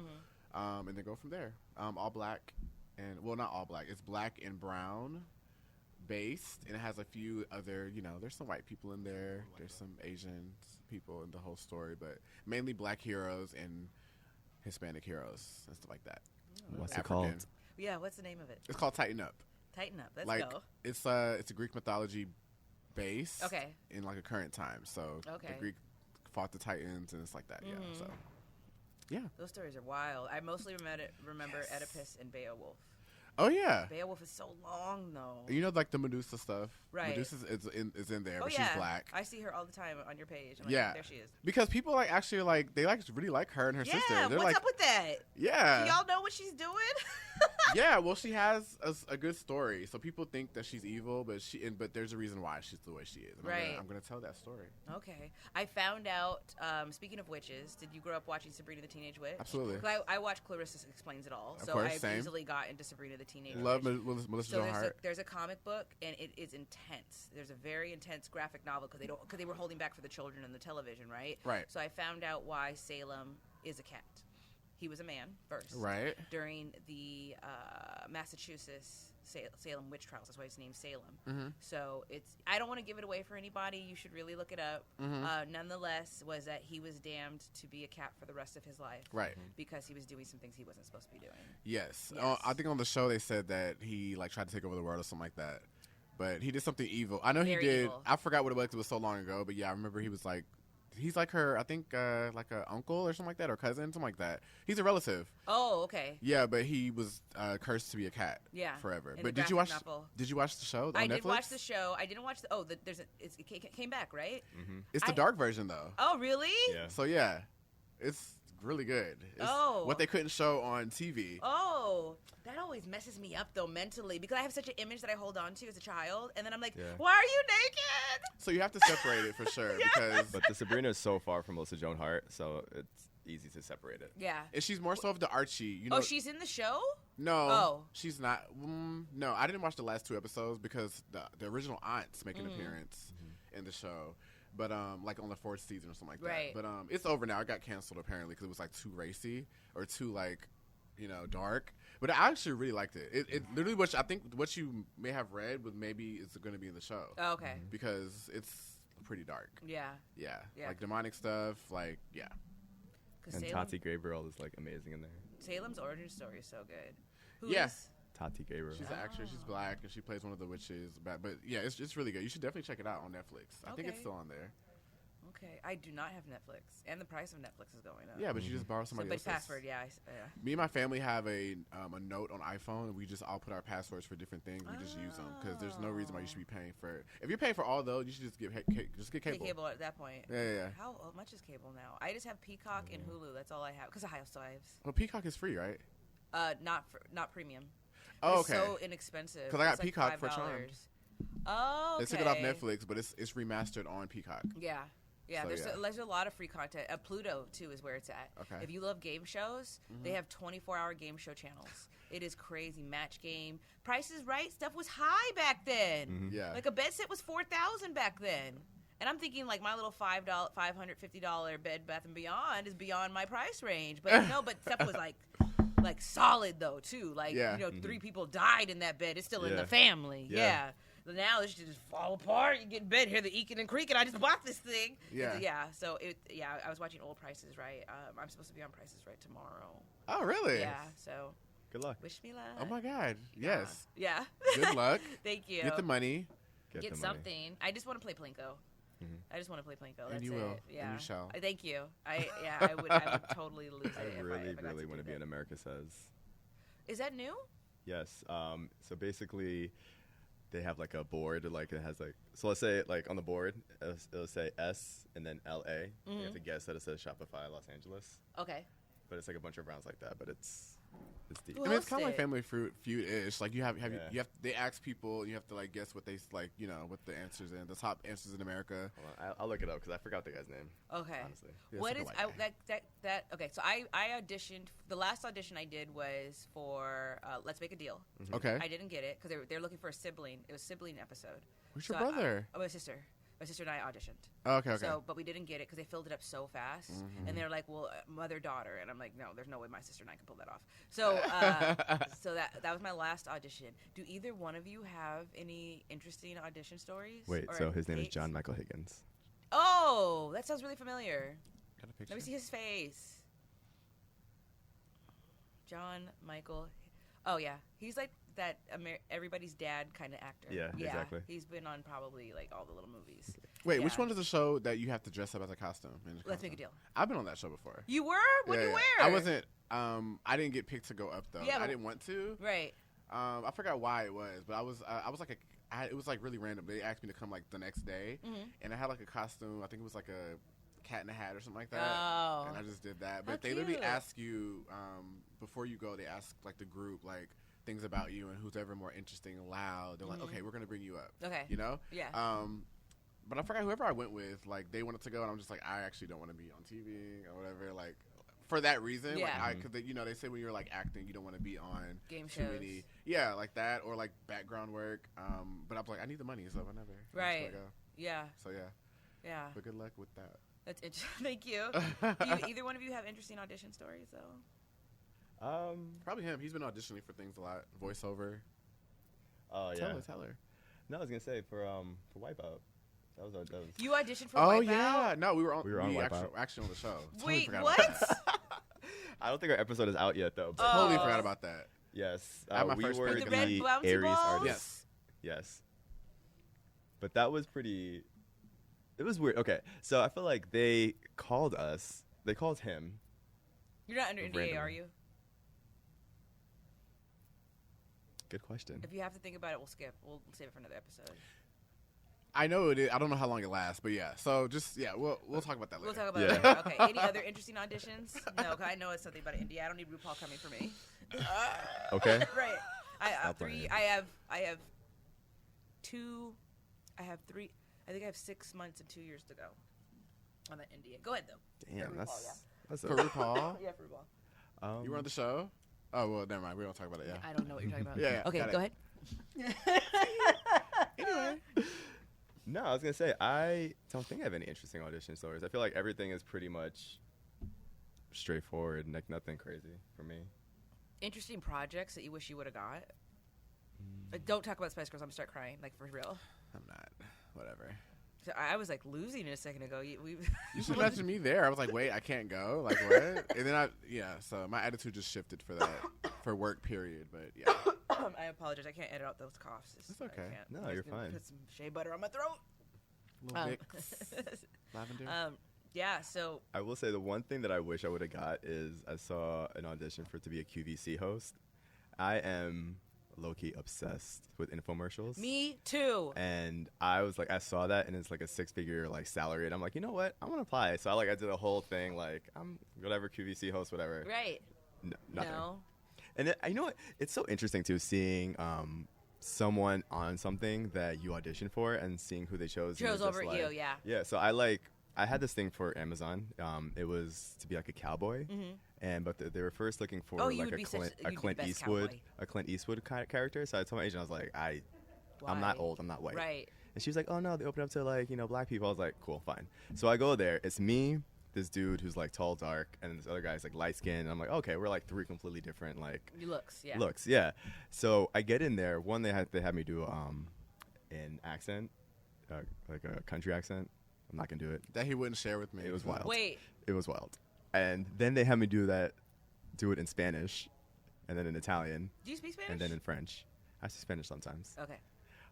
and then go from there. All black, not all black, it's black and brown based, and it has a few other, there's some white people in there, there's some Asian people in the whole story, but mainly black heroes and Hispanic heroes and stuff like that. What's African. it called? yeah. What's the name of it? It's called Tighten Up. Tighten up. Let's Like go. it's a Greek mythology base. Okay. In like a current time, so Okay. the Greek fought the Titans and it's like that. Yeah. So yeah. Those stories are wild. I mostly remember Oedipus and Beowulf. Oh yeah. Beowulf is so long though. Like the Medusa stuff. Right. Medusa is in there, Oh but yeah, she's black. I see her all the time on your page. I'm like, Yeah. there she is. Because people like actually like they like really like her and her Yeah, sister. They're what's like, up with that? yeah. Do y'all know what she's doing? Yeah, well, she has a good story, so people think that she's evil, but there's a reason why she's the way she is. And Right. I'm gonna tell that story. Okay. I found out, speaking of witches, did you grow up watching Sabrina the Teenage Witch? Absolutely. 'Cause I watched Clarissa Explains It All, Of so course, I same. easily got into Sabrina the Teenage Love Witch. Melissa So Joan Hart. there's a comic book, and it is intense. There's a very intense graphic novel because they were holding back for the children in the television, right? Right. So I found out why Salem is a cat. He was a man first. Right. During the Massachusetts Salem witch trials. That's why it's named Salem. Mm-hmm. So I don't want to give it away for anybody. You should really look it up. Mm-hmm. Nonetheless, was that he was damned to be a cat for the rest of his life. Right. Because he was doing some things he wasn't supposed to be doing. Yes. Yes. I think on the show they said that he like tried to take over the world or something like that. But he did something evil. I know Very he did. evil. I forgot what it was. 'Cause it was so long ago. But yeah, I remember he was like, he's like her. I think like a uncle or something like that, or cousin, something like that. He's a relative. Oh, okay. Yeah, but he was cursed to be a cat. Yeah. Forever. In But the did you watch? graphic novel. Did you watch the show? I on did Netflix? watch the show. I didn't watch the. It came back, right? It's the I- dark version though. Oh, really? Yeah. So yeah, it's really good. It's Oh. what they couldn't show on TV. Oh, that always messes me up though mentally because I have such an image that I hold on to as a child, and then I'm like, Yeah. why are you naked? So you have to separate it for sure because But the Sabrina is so far from Melissa Joan Hart, so it's easy to separate it. Yeah. and she's more so of the Archie. You know, Oh, she's in the show? no, Oh. she's not. No, I didn't watch the last 2 episodes because the original aunts make an appearance in the show. But like on the 4th season or something like Right. that. But it's over now. It got canceled apparently because it was like too racy or too like, dark. But I actually really liked it. It literally, I think what you may have read was maybe it's going to be in the show Oh, okay. because it's pretty dark. Yeah. Yeah, Yeah. like demonic stuff. Like yeah, 'Cause And Salem, Tati Gabriel is like amazing in there. Salem's origin story is so good. Who Yeah. is- Tati Gabriel. she's an actress. She's black and she plays one of the witches. But yeah, it's really good. You should definitely check it out on Netflix. I think it's Okay. still on there. Okay. I do not have Netflix, and the price of Netflix is going up. Yeah, but you just borrow somebody Somebody's else's password, yeah. Me and my family have a note on iPhone, and we just all put our passwords for different things. We just use them because there's no reason why you should be paying for. If you're paying for all those, you should just get Get cable. cable at that point. Yeah. How much is cable now? I just have Peacock and Hulu. That's all I have. Because I also Well, Peacock is free, right? have not premium. Oh, It's okay. so inexpensive. 'Cause I got It's like Peacock for $5. Oh, okay. They took it off Netflix, but it's remastered on Peacock. Yeah. Yeah, So, there's a lot of free content. Pluto, too, is where it's at. Okay. If you love game shows, they have 24-hour game show channels. It is crazy. Match Game. Price is Right stuff was high back then. Yeah. Like a bed set was $4,000 back then. And I'm thinking like my little $550 Bed Bath & Beyond is beyond my price range. But no, but stuff was like solid though too. Like Yeah. 3 people died in that bed. It's still in the Yeah. family. Yeah. Yeah. But now this should just fall apart. You get in bed, hear the eking and creaking. I just bought this thing. Yeah. Yeah. So I was watching old Prices Right. I'm supposed to be on Prices Right tomorrow. Oh, really? Yeah. So Good luck. wish me luck. Oh my God. Yes. Yeah. Good luck. Thank you. Get the money, Get the money. something. I just want to play Plinko. I just want to play Plinko. That's and you it. will. Yeah. And you shall. Thank you. I would totally lose it. I if really, if I got really to want to do be in that. America Says. Is that new? Yes. So basically, they have like a board, like it has like. So let's say like on the board, it'll say S and then LA. You have to guess that it says Shopify Los Angeles, Okay. but it's like a bunch of rounds like that. But it's deep. Who I mean, it's kind of like hosted? Family Feud-ish. Like you have Yeah. you have they ask people, you have to like guess what they like, what the answers and the top answers in America. Hold on, I'll look it up because I forgot the guy's name. Okay. Honestly. Yeah, What it's is like a white that? Okay, so I auditioned. The last audition I did was for Let's Make a Deal. Okay. I didn't get it because they're looking for a sibling. It was a sibling episode. Who's your So I- brother? my sister. My sister and I auditioned. Oh, okay. So, but we didn't get it because they filled it up so fast, and they're like, "Well, mother-daughter," and I'm like, "No, there's no way my sister and I can pull that off." So, so that was my last audition. Do either one of you have any interesting audition stories? Wait, or so his name is dates? John Michael Higgins. Oh, that sounds really familiar. Got a picture? Let me see his face. John Michael. Oh yeah, he's like that everybody's dad kind of actor. Yeah, exactly. He's been on probably like all the little movies. Wait, which Yeah. one is the show that you have to dress up as a costume? Let's Make a Deal. I've been on that show before. You were? What'd you Yeah. wear? I wasn't. I didn't get picked to go up though. Yeah, I but- didn't want to. Right. I forgot why it was, but I was like it was like really random. They asked me to come like the next day, and I had like a costume. I think it was like a Cat in the Hat or something like that. Oh. And I just did that. How But they literally cute. ask you before you go. They ask like the group like things about you and who's ever more interesting and loud. They're like, okay, we're gonna bring you up. Okay. You know? Yeah. But I forgot whoever I went with. Like they wanted to go, and I'm just like, I actually don't want to be on TV or whatever. Like for that reason. Yeah. Like because they say when you're like acting, you don't want to be on Game too shows. many. Yeah, like that or like background work. But I'm like, I need the money, so whenever. Right. That's where I go. Yeah. So yeah. Yeah. But good luck with that. That's it. Thank you. Do either one of you have interesting audition stories though? Probably him. He's been auditioning for things a lot. Voiceover. Oh yeah. Tell her. No, I was gonna say for Wipeout. That was You auditioned for Oh Wipeout? yeah. No, we were on Wipeout. actually on the show. Wait, forgot what? about that. I don't think our episode is out yet though. But Totally Oh. forgot about that. yes, I had my we first were break The in red the bouncy Aries balls? artist. Yes. Yes. But that was pretty. It was weird. Okay, so I feel like they called us. They called him. You're not under NDA, Randomly. are you? Good question. If you have to think about it, we'll skip. We'll save it for another episode. I know it is. I don't know how long it lasts, but yeah. So just we'll talk about that later. We'll talk about Yeah. it later. Okay. Any other interesting auditions? No, 'cause I know it's something about India. I don't need RuPaul coming for me. Okay. Right. I have Stop three. playing. I have two. I have three. I think I have 6 months and 2 years to go on that NDA. Go ahead though. Damn, RuPaul, that's For RuPaul, Yeah, for RuPaul. you were on the show. Oh well, never mind. We don't talk about it. Yeah. I don't know what you're talking about. Yeah, Okay, got go it. ahead. Anyway. No, I was gonna say I don't think I have any interesting audition stories. I feel like everything is pretty much straightforward, like nothing crazy for me. Interesting projects that you wish you would have got. Don't talk about Spice Girls. I'm gonna start crying, like for real. I'm not. Whatever. So I was like losing it a second ago. You should imagine me there. I was like, wait, I can't go. Like what? And then so my attitude just shifted for that, for work period. But yeah, I apologize. I can't edit out those coughs. It's okay. I can't. No, I'm just you're gonna fine. Put some shea butter on my throat. little Um, Vicks, lavender. Yeah. So I will say the one thing that I wish I would have got is I saw an audition for to be a QVC host. I am low-key obsessed with infomercials. me too. And I was like, I saw that, and it's like a 6-figure like salary, and I'm like, you know what? I'm gonna apply. So I did a whole thing, like I'm whatever QVC host, whatever. Right. No, nothing. No. And you know what? It's so interesting too, seeing someone on something that you auditioned for and seeing who they chose. and Chose it's just over like- you. Yeah. Yeah. So I had this thing for Amazon. It was to be like a cowboy, but they were first looking for Mm-hmm. Oh, you like would be a you'd be Clint the best Eastwood, cowboy. a Clint Eastwood character. So I told my agent, I was like, I'm not Why? old, I'm not white. Right. And she was like, oh no, they open up to like black people. I was like, cool, fine. So I go there. It's me, this dude who's like tall, dark, and this other guy's like light skinned. And I'm like, okay, we're like 3 completely different like Looks. Yeah. looks. Yeah. So I get in there. One, they had me do an accent, like a country accent. I'm not gonna do it. That he wouldn't share with me. It was wild. Wait. It was wild. And then they had me do it in Spanish, and then in Italian, Do you speak Spanish? and then in French. I speak Spanish sometimes. Okay.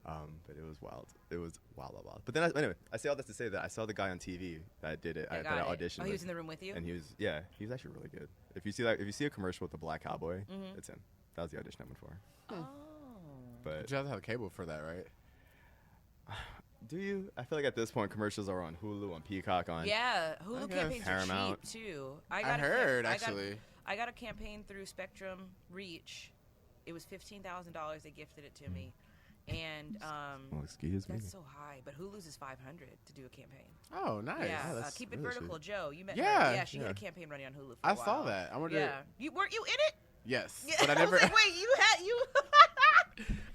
But it was wild. It was wild. But then anyway, I say all this to say that I saw the guy on TV that did it. I that I got it. auditioned. Oh, he with, was in the room with you. and he was actually really good. If you see a commercial with the black cowboy, it's him. That was the audition I went for. Oh. But You have to have cable for that, right? do you? I feel like at this point, commercials are on Hulu, on Peacock, on Yeah, I Hulu guess. campaigns Paramount. are cheap too. I got a heard I got- actually. I got a campaign through Spectrum Reach. It was $15,000. They gifted it to me, and Oh, excuse me. that's so high. But Hulu's is $500 to do a campaign. Oh, nice. Yeah, that's Keep It really Vertical, cheap. Joe. You met Yeah, her. Yeah, she had yeah. a campaign running on Hulu. For I a while. saw that. I wonder. Yeah, weren't you in it? Yes, Yeah. but I never. was like, wait, you had you?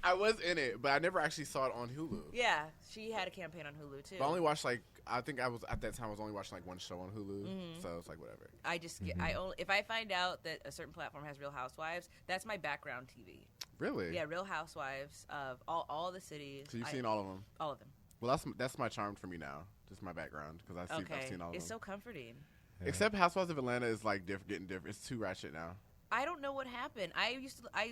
I was in it, but I never actually saw it on Hulu. Yeah, she had a campaign on Hulu too. But I only watched I think I was at that time I was only watching like one show on Hulu, so it's like whatever. I just get, I only if I find out that a certain platform has Real Housewives, that's my background TV. Really? Yeah, Real Housewives of all the cities. So you've seen all of them. all of them. Well, that's my charm for me now. Just my background because I've Okay, seen all of it's them. so comforting. Yeah. Except Housewives of Atlanta is like getting different. It's too ratchet now. I don't know what happened. I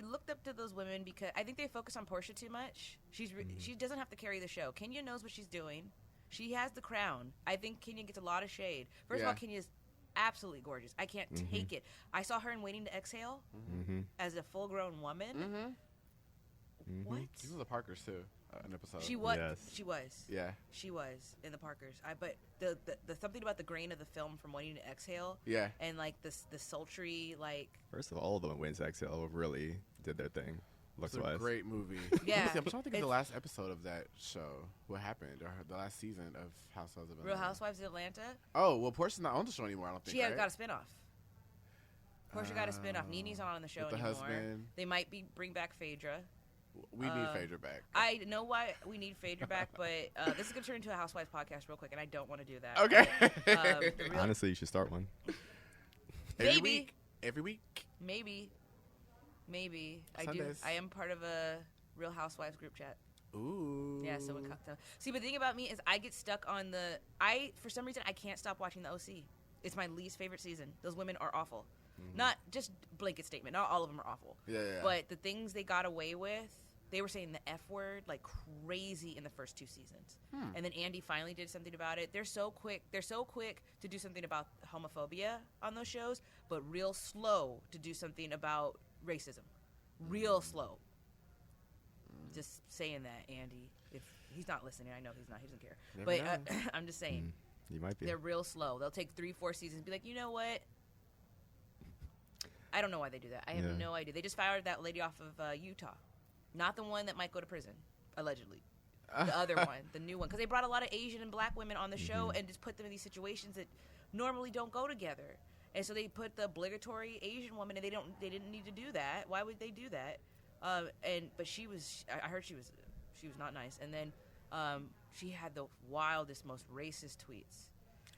looked up to those women because I think they focus on Portia too much. She doesn't have to carry the show. Kenya knows what she's doing. She has the crown. I think Kenya gets a lot of shade. First of all, Yeah. Kenya's absolutely gorgeous. I can't take it. I saw her in Waiting to Exhale Mm-hmm. as a full-grown woman. Mm-hmm. What? These are the Parkers too. an episode. She was. Yes. She was. Yeah. She was in the Parkers. But the something about the grain of the film from Waiting to Exhale. Yeah. And like the sultry like. First of all the Wins Exhale really did their thing. Looks It's a wise. great movie. Yeah. I'm trying to think of the last episode of that show. What happened? Or the last season of Housewives of Atlanta. Real Housewives of Atlanta. Oh, well, Portia's not on the show anymore, I don't think, She right? got a spinoff. Portia got a spinoff. Nene's not on the show with the anymore. husband. They might bring back Phaedra. We need Phaedra back. I know why we need Phaedra back, but this is going to turn into a Housewives podcast real quick, and I don't want to do that. Okay. Honestly, you should start one. Every Maybe. week. Every week. Maybe. Sundays. I am part of a Real Housewives group chat. Ooh. Yeah, so see, but the thing about me is I get stuck on for some reason, I can't stop watching the OC. It's my least favorite season. Those women are awful. Mm-hmm. Not just blanket statement. Not all of them are awful. Yeah. But the things they got away with, they were saying the F word like crazy in the first 2 seasons. And then Andy finally did something about it. They're so quick to do something about homophobia on those shows, but real slow to do something about racism. Real slow. Just saying that, Andy. If he's not listening, I know he's not. He doesn't care. Never But I'm just saying. You might be. They're real slow. They'll take 3-4 seasons and be like, you know what? I don't know why they do that. I have no idea. They just fired that lady off of Utah. Not the one that might go to prison, allegedly. The other one, the new one. Because they brought a lot of Asian and black women on the show and just put them in these situations that normally don't go together. And so they put the obligatory Asian woman, and they didn't need to do that. Why would they do that? But she was. I heard she was not nice. And then she had the wildest, most racist tweets.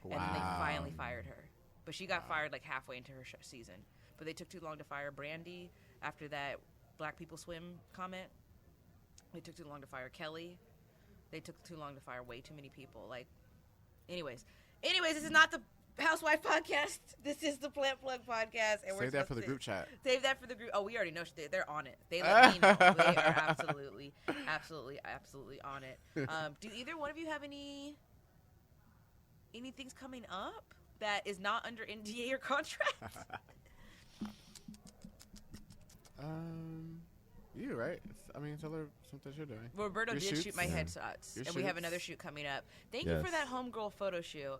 Wow. And then they finally fired her. But she got fired like halfway into her season. But they took too long to fire Brandy after that Black People Swim comment. They took too long to fire Kelly. They took too long to fire way too many people. Anyways, this is not the Housewife podcast. This is the Plant Plug podcast. And Save that for the group chat. Save that for the group. Oh, we already know they're on it. They let me know. They are absolutely on it. Do either one of you have any things coming up that is not under NDA or contract? You, right? Tell her something you're doing. Roberto Your did shoots? shoot my headshots, Your and we have shoots? another shoot coming up. Thank you for that homegirl photo shoot.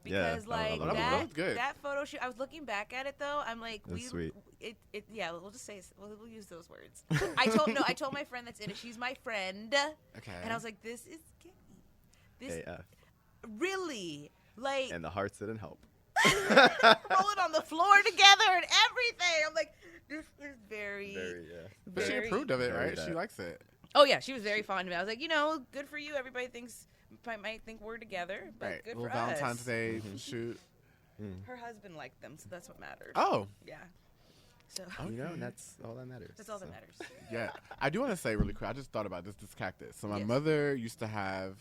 Yeah, Because that was that good. that photo shoot, I was looking back at it though. I'm like, That's sweet. We'll just say we'll use those words. I told my friend that's in it. She's my friend. Okay. And I was like, this is This AF. really And the hearts didn't help. rolling on the floor together and everything. I'm like, this is very. But she approved of it, very right? that. She likes it. Oh yeah, she was very fond of me. I was like, good for you. Everybody might think we're together, but Right. good Little for Valentine's us. Day shoot. Her husband liked them, so that's what matters. Oh. Yeah. So And that's all that matters. that's all that matters. Yeah. I do want to say really quick, I just thought about this cactus. So my Yes. mother used to have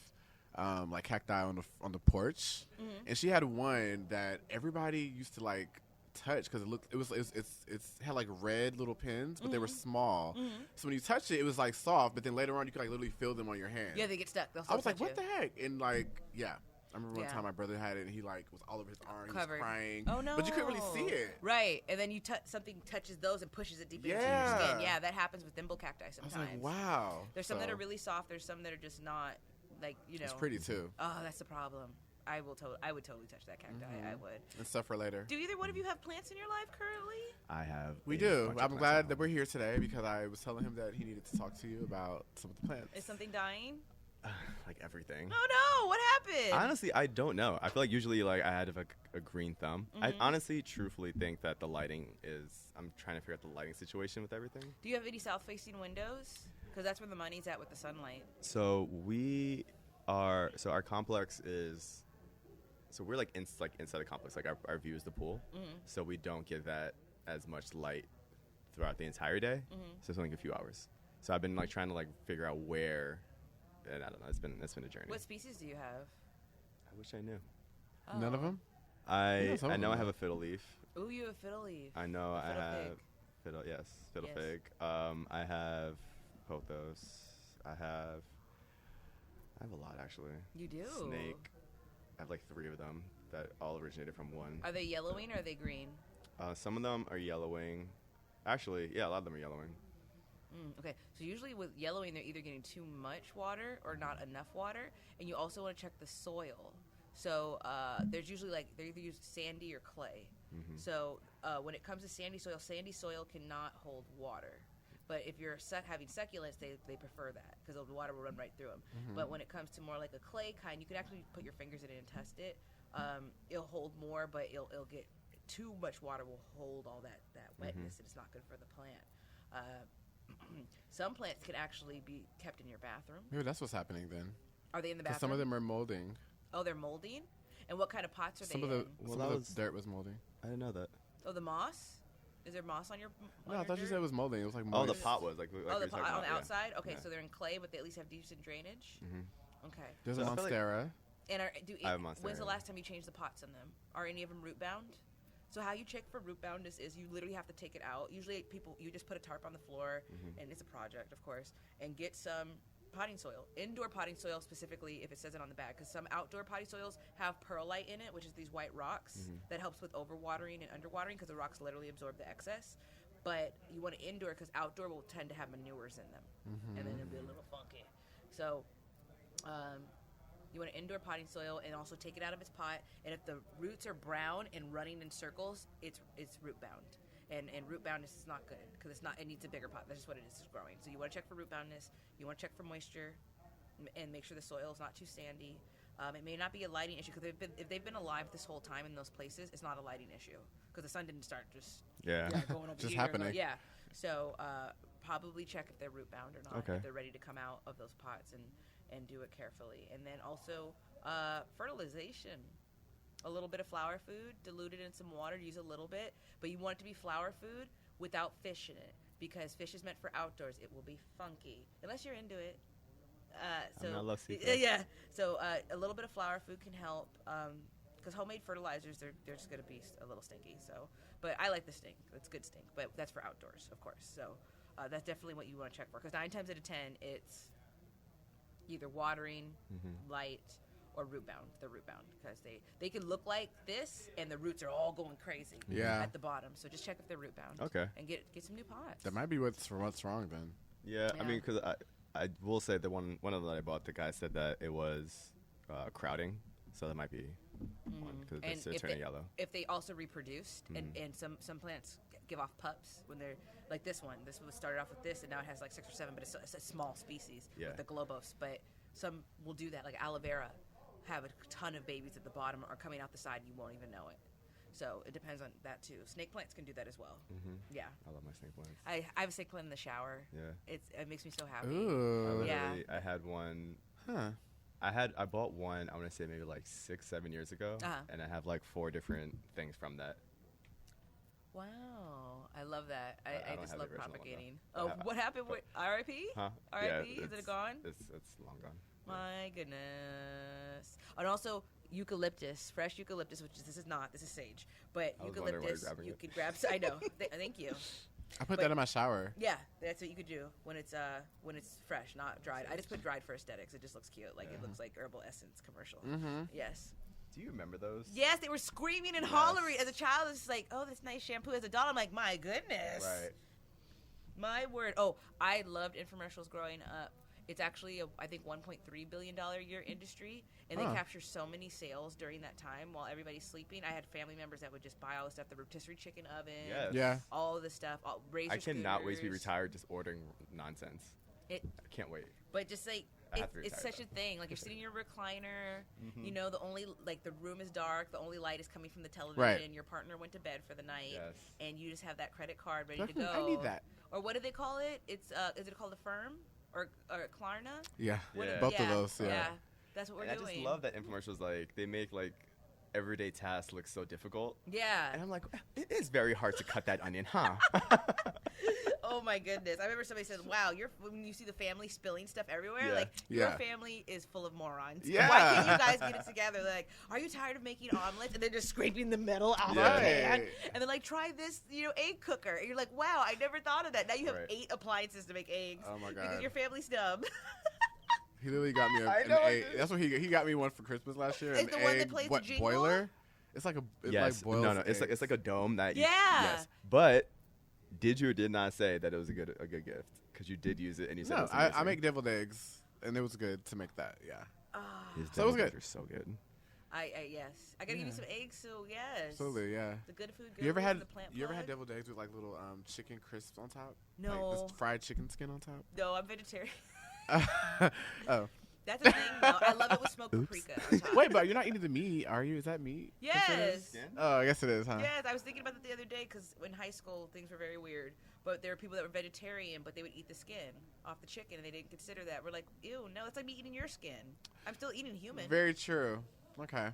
cacti on the porch, and she had one that everybody used to touch because it had like red little pins, but they were small. So when you touch it, it was like soft, but then later on you could literally feel them on your hand. Yeah, they get stuck. They'll I was like, touch what the heck? And I remember one Yeah. time my brother had it, and he was all over his arm, Covered. he was crying. Oh no! But you couldn't really see it. Right, and then something touches those and pushes it deep into your Yeah. skin. Yeah, that happens with thimble cacti I was sometimes. like, wow. There's some that So, are really soft. There's some that are just not It's pretty too. Oh, that's the problem. I would totally touch that cacti. I would. And stuff for later. Do either one of you have plants in your life currently? I have. We a do. bunch of I'm plants glad at that home. we're here today because I was telling him that he needed to talk to you about some of the plants. Is something dying? Like everything. Oh no! What happened? Honestly, I don't know. I feel like usually I had a green thumb. I honestly, truthfully think that the lighting is. I'm trying to figure out the lighting situation with everything. Do you have any south-facing windows? Because that's where the money's at with the sunlight. So our complex is. So we're inside the complex. Our view is the pool. So we don't get that as much light throughout the entire day. So it's only a few hours. So I've been trying to figure out where. And I don't know. It's been a journey. What species do you have? I wish I knew. None of them? I some I of know I them have are. a fiddle leaf. Ooh, you have fiddle leaf. I know I Fiddle have fig. fiddle. Yes, fiddle Yes. fig. I have pothos. I have a lot actually. You do? Snake. I have 3 of them that all originated from one. Are they yellowing or are they green? Some of them are yellowing. Actually, yeah, a lot of them are yellowing. Okay, so usually with yellowing, they're either getting too much water or not enough water, and you also want to check the soil. So there's usually they either use sandy or clay. So when it comes to sandy soil cannot hold water. But if you're having succulents, they prefer that because the water will run right through them. But when it comes to more like a clay kind, you can actually put your fingers in it and test it. It'll hold more, but it'll get too much water will hold all that wetness, and it's not good for the plant. Some plants can actually be kept in your bathroom. Maybe that's what's happening then. Are they in the bathroom? Some of them are molding. Oh, they're molding? And what kind of pots are Some they of the in? some of the dirt was molding. I didn't know that. Oh, the moss? Is there moss on your No, I thought you said it was molding. It was like Oh, moist. the pot was like. the you're talking pot on about, the yeah. outside? Okay, Yeah. so they're in clay, but they at least have decent drainage? Okay. There's So a I feel like- monstera. And I have Monstera. when's the last time you changed the pots in them? Are any of them root bound? So how you check for root boundness is you literally have to take it out. Usually you just put a tarp on the floor, and it's a project, of course, and get some potting soil. Indoor potting soil specifically, if it says it on the bag, because some outdoor potting soils have perlite in it, which is these white rocks that helps with overwatering and underwatering because the rocks literally absorb the excess. But you want it indoor because outdoor will tend to have manures in them, and then it'll be a little funky. So you want an indoor potting soil and also take it out of its pot. And if the roots are brown and running in circles, it's root bound. And root boundness is not good because it needs a bigger pot. That's just what it is. It's growing. So you want to check for root boundness. You want to check for moisture, and make sure the soil is not too sandy. It may not be a lighting issue because if they've been alive this whole time in those places, it's not a lighting issue because the sun didn't start just Yeah. going over Just here. happening. Yeah. So probably check if they're root bound or not. Okay. If they're ready to come out of those pots and do it carefully. And then also fertilization. A little bit of flour food, diluted in some water, use a little bit, but you want it to be flour food without fish in it because fish is meant for outdoors. It will be funky unless you're into it. So I love seafood. yeah. So a little bit of flour food can help because homemade fertilizers they're just gonna be a little stinky. So, but I like the stink. That's good stink, but that's for outdoors, of course. So that's definitely what you want to check for because 9 times out of 10 it's either watering, light, or root bound. They're root bound because they can look like this and the roots are all going crazy at the bottom. So just check if they're root bound. Okay. And get some new pots. That might be what's wrong then. Yeah, I Yeah. mean, because I will say the one of them that I bought, the guy said that it was crowding, so that might be one because And it's turning yellow. If they also reproduced, and some plants give off pups when they're like this one. This was started off with this, and now it has like 6 or 7, but it's a small species Yeah. with the globose. But some will do that, like aloe vera, have a ton of babies at the bottom or coming out the side, and you won't even know it. So it depends on that too. Snake plants can do that as well. Yeah, I love my snake plants. I have a snake plant in the shower. Yeah. It makes me so happy. Ooh. Yeah. I had one. Huh. I bought one. I want to say maybe like 6-7 years ago, and I have like 4 different things from that. Wow, I love that. I I don't just have love the original one, propagating. though. Oh, I have- what happened with R.I.P.? Huh? R.I.P. Yeah, Is it gone? It's long gone. My goodness. And also eucalyptus, fresh eucalyptus, which this is sage, but I was wondering why you're eucalyptus grabbing you it. could grab. I know. Thank you. I put But- that in my shower. Yeah, that's what you could do when it's fresh, not dried. I just put dried for aesthetics. It just looks cute. Like it looks like Herbal Essence commercial. Yes. Do you remember those? Yes, they were screaming and hollering. As a child, it's like, oh, this nice shampoo. As a adult, I'm like, my goodness. Right. My word. Oh, I loved infomercials growing up. It's actually, I think, $1.3 billion a year industry, and they capture so many sales during that time while everybody's sleeping. I had family members that would just buy all the stuff, the rotisserie chicken oven, Yes. Yeah. all of the stuff, razor I cannot wait to be scooters. retired just ordering nonsense. It, I can't wait. but just like, I have to it's retire, such a though. thing. Like, you're sitting in your recliner, you know, the room is dark, the only light is coming from the television, Right. your partner went to bed for the night, Yes. and you just have that credit card ready to go. I need that. Or what do they call it? It's, is it called a Firm? Or Klarna? Yeah. Yeah. Both of those. Yeah. That's what we're And doing. I just love that infomercials, like, they make, like, everyday tasks look so difficult. Yeah. And I'm like, it is very hard to cut that onion, huh? Oh my goodness! I remember somebody said, "Wow, when you see the family spilling stuff everywhere, Yeah. like your Yeah. family is full of morons. Yeah. Why can't you guys get it together? They're like, are you tired of making omelets?" And they're just scraping the metal out of the Right. pan. And they're like, "Try this, egg cooker." And you're like, "Wow, I never thought of that." Now you have Right. 8 appliances to make eggs. Oh my Because God. your family's dumb. He literally got me I an know I egg. did. That's what he got me one for Christmas last year. Is an the one that egg, plays the jingle? boiler? It's like yes. like boils No, it's like eggs. a dome that. Yeah. Yes. But did you or did not say that it was a good gift? Because you did use it and you said it No, was I amazing. make deviled eggs, and it was good to make that. Yeah. His So it was deviled eggs good. are so good. Yes. I gotta give you some eggs, so yes. Absolutely, yeah. The good food. You ever Gurus had and the plant deviled eggs with like little chicken crisps on top? No. Like this fried chicken skin on top? No, I'm vegetarian. Oh. That's a thing, though. I love it with smoked paprika on top. Wait, but you're not eating the meat, are you? Is that meat? Yes. Oh, I guess it is, huh? Yes, I was thinking about that the other day because in high school things were very weird. But there were people that were vegetarian, but they would eat the skin off the chicken, and they didn't consider that. We're like, ew, no, it's like me eating your skin. I'm still eating human. Very true. Okay.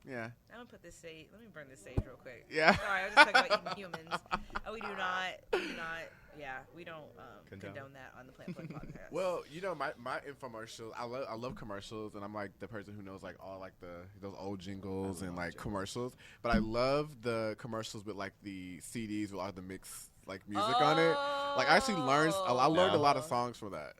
Yeah. I'm gonna put this sage. Let me burn this sage real quick. Yeah. Sorry, I was just talking about eating humans. We do not. Yeah, we don't condone that on the Plant Plug podcast. Well, you know, my infomercials. I love commercials, and I'm like the person who knows like all like those old jingles and like commercials. But I love the commercials with like the CDs with all the mixed like music on it. Like I actually learned a lot of songs from that.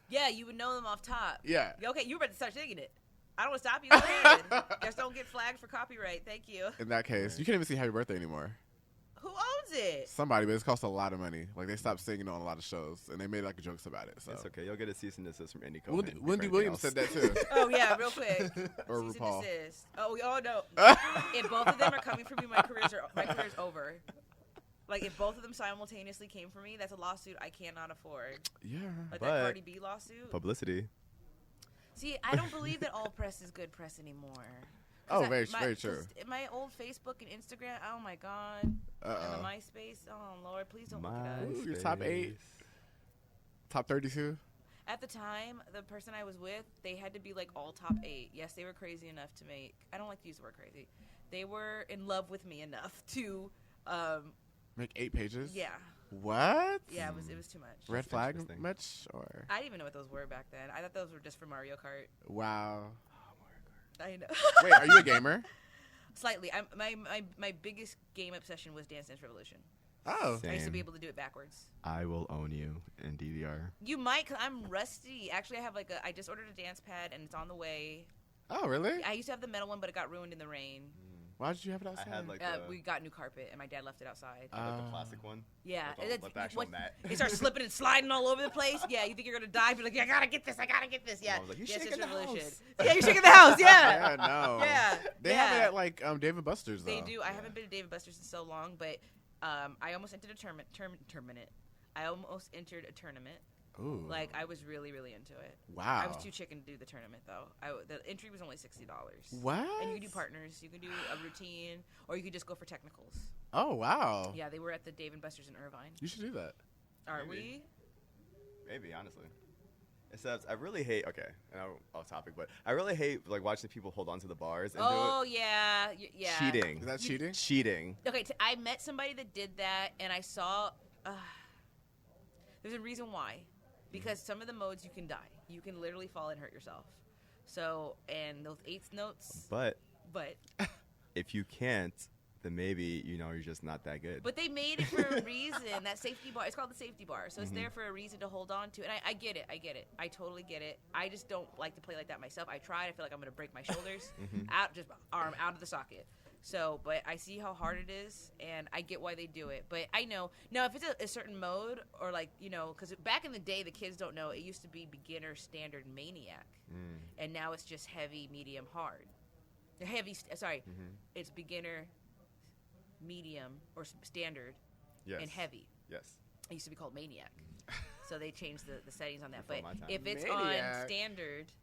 Yeah, you would know them off top. Yeah. Okay, you were about to start singing it. I don't want to stop you. Go ahead. Just don't get flagged for copyright. Thank you. In that case, you can't even see Happy Birthday anymore. Who owns it? Somebody, but it's cost a lot of money. Like they stopped singing on a lot of shows, and they made like jokes about it. So It's okay. You'll get a cease and desist from Andy Cohen. Wendy Williams said that too. Oh yeah, real quick. Or Cease and RuPaul. desist. Oh no. If both of them are coming for me, my career's over. Like if both of them simultaneously came for me, that's a lawsuit I cannot afford. Yeah. Like But- that Cardi B lawsuit. Publicity. See, I don't believe that all press is good press anymore. Oh, 'Cause very true. My old Facebook and Instagram, oh my God. And the Uh-oh. MySpace, oh Lord, please don't look at us. Ooh, your top 8? Top 32? At the time, the person I was with, they had to be like all top 8. Yes, they were crazy enough to make, I don't like to use the word crazy. They were in love with me enough to, Make 8 pages? yeah. What? Yeah, it was too much. Red flag interesting. much? Or I didn't even know what those were back then. I thought those were just for Mario Kart. wow. I know. Wait, are you a gamer? Slightly. My biggest game obsession was Dance Dance Revolution. Oh. I used to Same. be able to do it backwards. I will own you in DDR. You might, cause I'm rusty. Actually, I have I just ordered a dance pad and it's on the way. Oh, really? I used to have the metal one, but it got ruined in the rain. Why did you have it outside? I had like We got new carpet and my dad left it outside. the plastic one. Yeah, Like and the actual mat. It starts slipping and sliding all over the place. Yeah, you think you're gonna die, but like, I gotta get this. Yeah, Mom was like, "You Dance shaking Dance the Revolution. house." Yeah, you're shaking the house. Yeah, Yeah, no. yeah. They have it at like Dave & Buster's though. They do. I haven't been to Dave & Buster's in so long, but I almost entered a tournament. I almost entered a tournament. Ooh. Like I was really, really into it. Wow. I was too chicken to do the tournament though. The entry was only $60. What? And you can do partners. You can do a routine, or you could just go for technicals. Oh, wow. Yeah, they were at the Dave & Buster's in Irvine. You should do that. Are Maybe. we? Maybe, honestly. Except I really hate. Okay, and off topic, but I really hate like watching people hold on to the bars and Oh yeah, yeah. cheating. Is that cheating? Cheating. Okay, I met somebody that did that, and I saw. There's a reason why, because some of the modes you can die. You can literally fall and hurt yourself. So, and those eighth notes, But but if you can't, then maybe you're just not that good. But they made it for a reason. That safety bar, it's called the safety bar. So it's there for a reason to hold on to. And I get it. I totally get it. I just don't like to play like that myself. I tried. I feel like I'm going to break my shoulders out, just arm out of the socket. So, but I see how hard it is, and I get why they do it. But I know, now if it's a certain mode, or like, because back in the day, the kids don't know, it used to be beginner, standard, maniac. And now it's just heavy, medium, hard. It's beginner, medium, or standard, yes. and heavy. Yes. It used to be called maniac. So they changed the settings on that. Before But my time. if it's Maniac.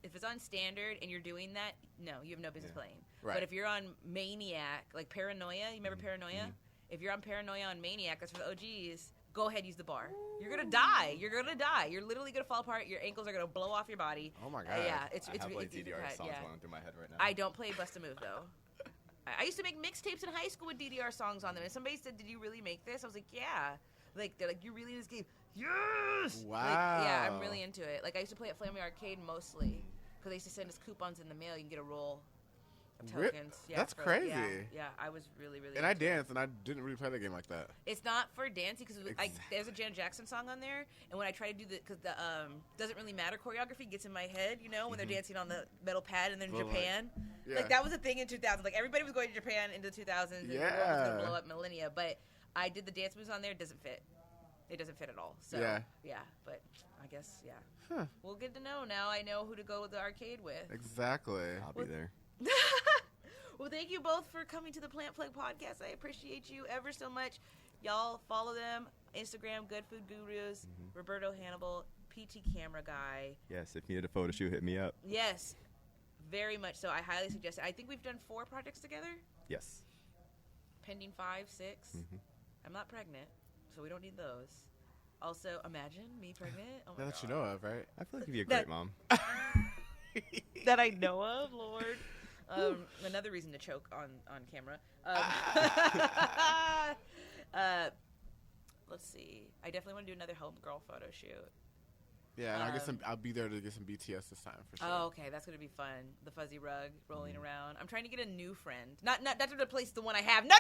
if it's on standard and you're doing that, no, you have no business playing. Right. But if you're on maniac, like paranoia, you remember paranoia? If you're on paranoia on maniac, that's for the OGs. Go ahead, use the bar. You're gonna die. You're literally gonna fall apart. Your ankles are gonna blow off your body. Oh my God. Yeah, it's I have like it's DDR bad, songs yeah. going through my head right now. I don't play Bust a Move though. I used to make mixtapes in high school with DDR songs on them, and somebody said, "Did you really make this?" I was like, "Yeah." Like they're like, "You really in this game?" Yes. Wow. Like, yeah, I'm really into it. Like I used to play at Flaming Arcade mostly because they used to send us coupons in the mail. You can get a roll of tokens. Yeah, That's for- crazy. Yeah, I was really, really. And I into it. danced, and I didn't really play the game like that. It's not for dancing because there's a Janet Jackson song on there, and when I try to do because the doesn't really matter choreography gets in my head, when they're dancing on the metal pad and they're in Well, Japan, yeah. like that was a thing in 2000. Like everybody was going to Japan into the 2000s, and the world was gonna blow up millennia. But I did the dance moves on there. It doesn't fit. It doesn't fit at all. So yeah, but I guess Huh. we'll get to know now. I know who to go to the arcade with. Exactly. I'll be there. Well, thank you both for coming to the Plant Plug podcast. I appreciate you ever so much. Y'all follow them. Instagram, Good Food Gurus. Roberto Hannibal, PT Camera Guy. Yes, if you need a photo shoot, hit me up. Yes, very much so. I highly suggest it. I think we've done 4 projects together. Yes. Pending 5, 6. I'm not pregnant, so we don't need those. Also, imagine me pregnant. Oh my That God. you know of, right? I feel like you'd be a great mom. That I know of, Lord. Another reason to choke on camera. Let's see. I definitely want to do another homegirl photo shoot. Yeah, and I'll be there to get some BTS this time for sure. Oh, okay, that's gonna be fun. The fuzzy rug rolling around. I'm trying to get a new friend, not to replace the one I have. No.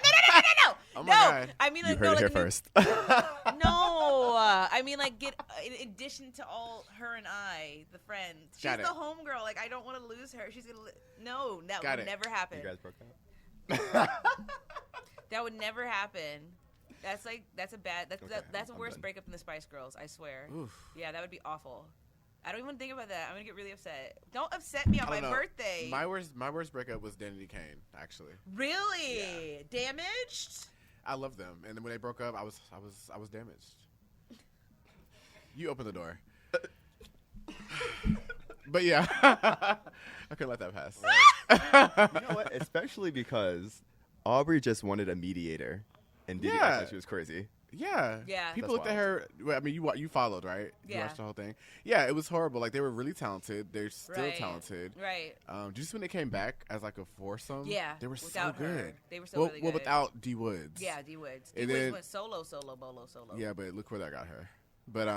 Oh my God. I mean, like, You heard it here like first. No, I mean, like, get in addition to all her and I, the friends. She's Got the it. homegirl. Like, I don't want to lose her. She's gonna. No, that Got would it. never happen. You guys broke up? That would never happen. That's a bad. That's Okay, that's a I'm worse done. breakup than the Spice Girls. I swear. Oof. Yeah, that would be awful. I don't even think about that. I'm gonna get really upset. Don't upset me on I my don't know. birthday. My worst breakup was Danity Kane, actually. Really damaged. I love them, and then when they broke up, I was damaged. You opened the door. But yeah, I couldn't let that pass. You know what? Especially because Aubrey just wanted a mediator, and Diddy act like she was crazy. Yeah. Yeah. People That's looked at her. Well, I mean, you followed, right? You Yeah. watched the whole thing. Yeah, it was horrible. Like, they were really talented. They're still Right. talented. Right. Just when they came back as like a foursome, Yeah. they were so without good. her. They were so Well, really well, good. without D Woods. Yeah, D Woods. D And Woods then- went solo, bolo. Yeah, but look where that got her. But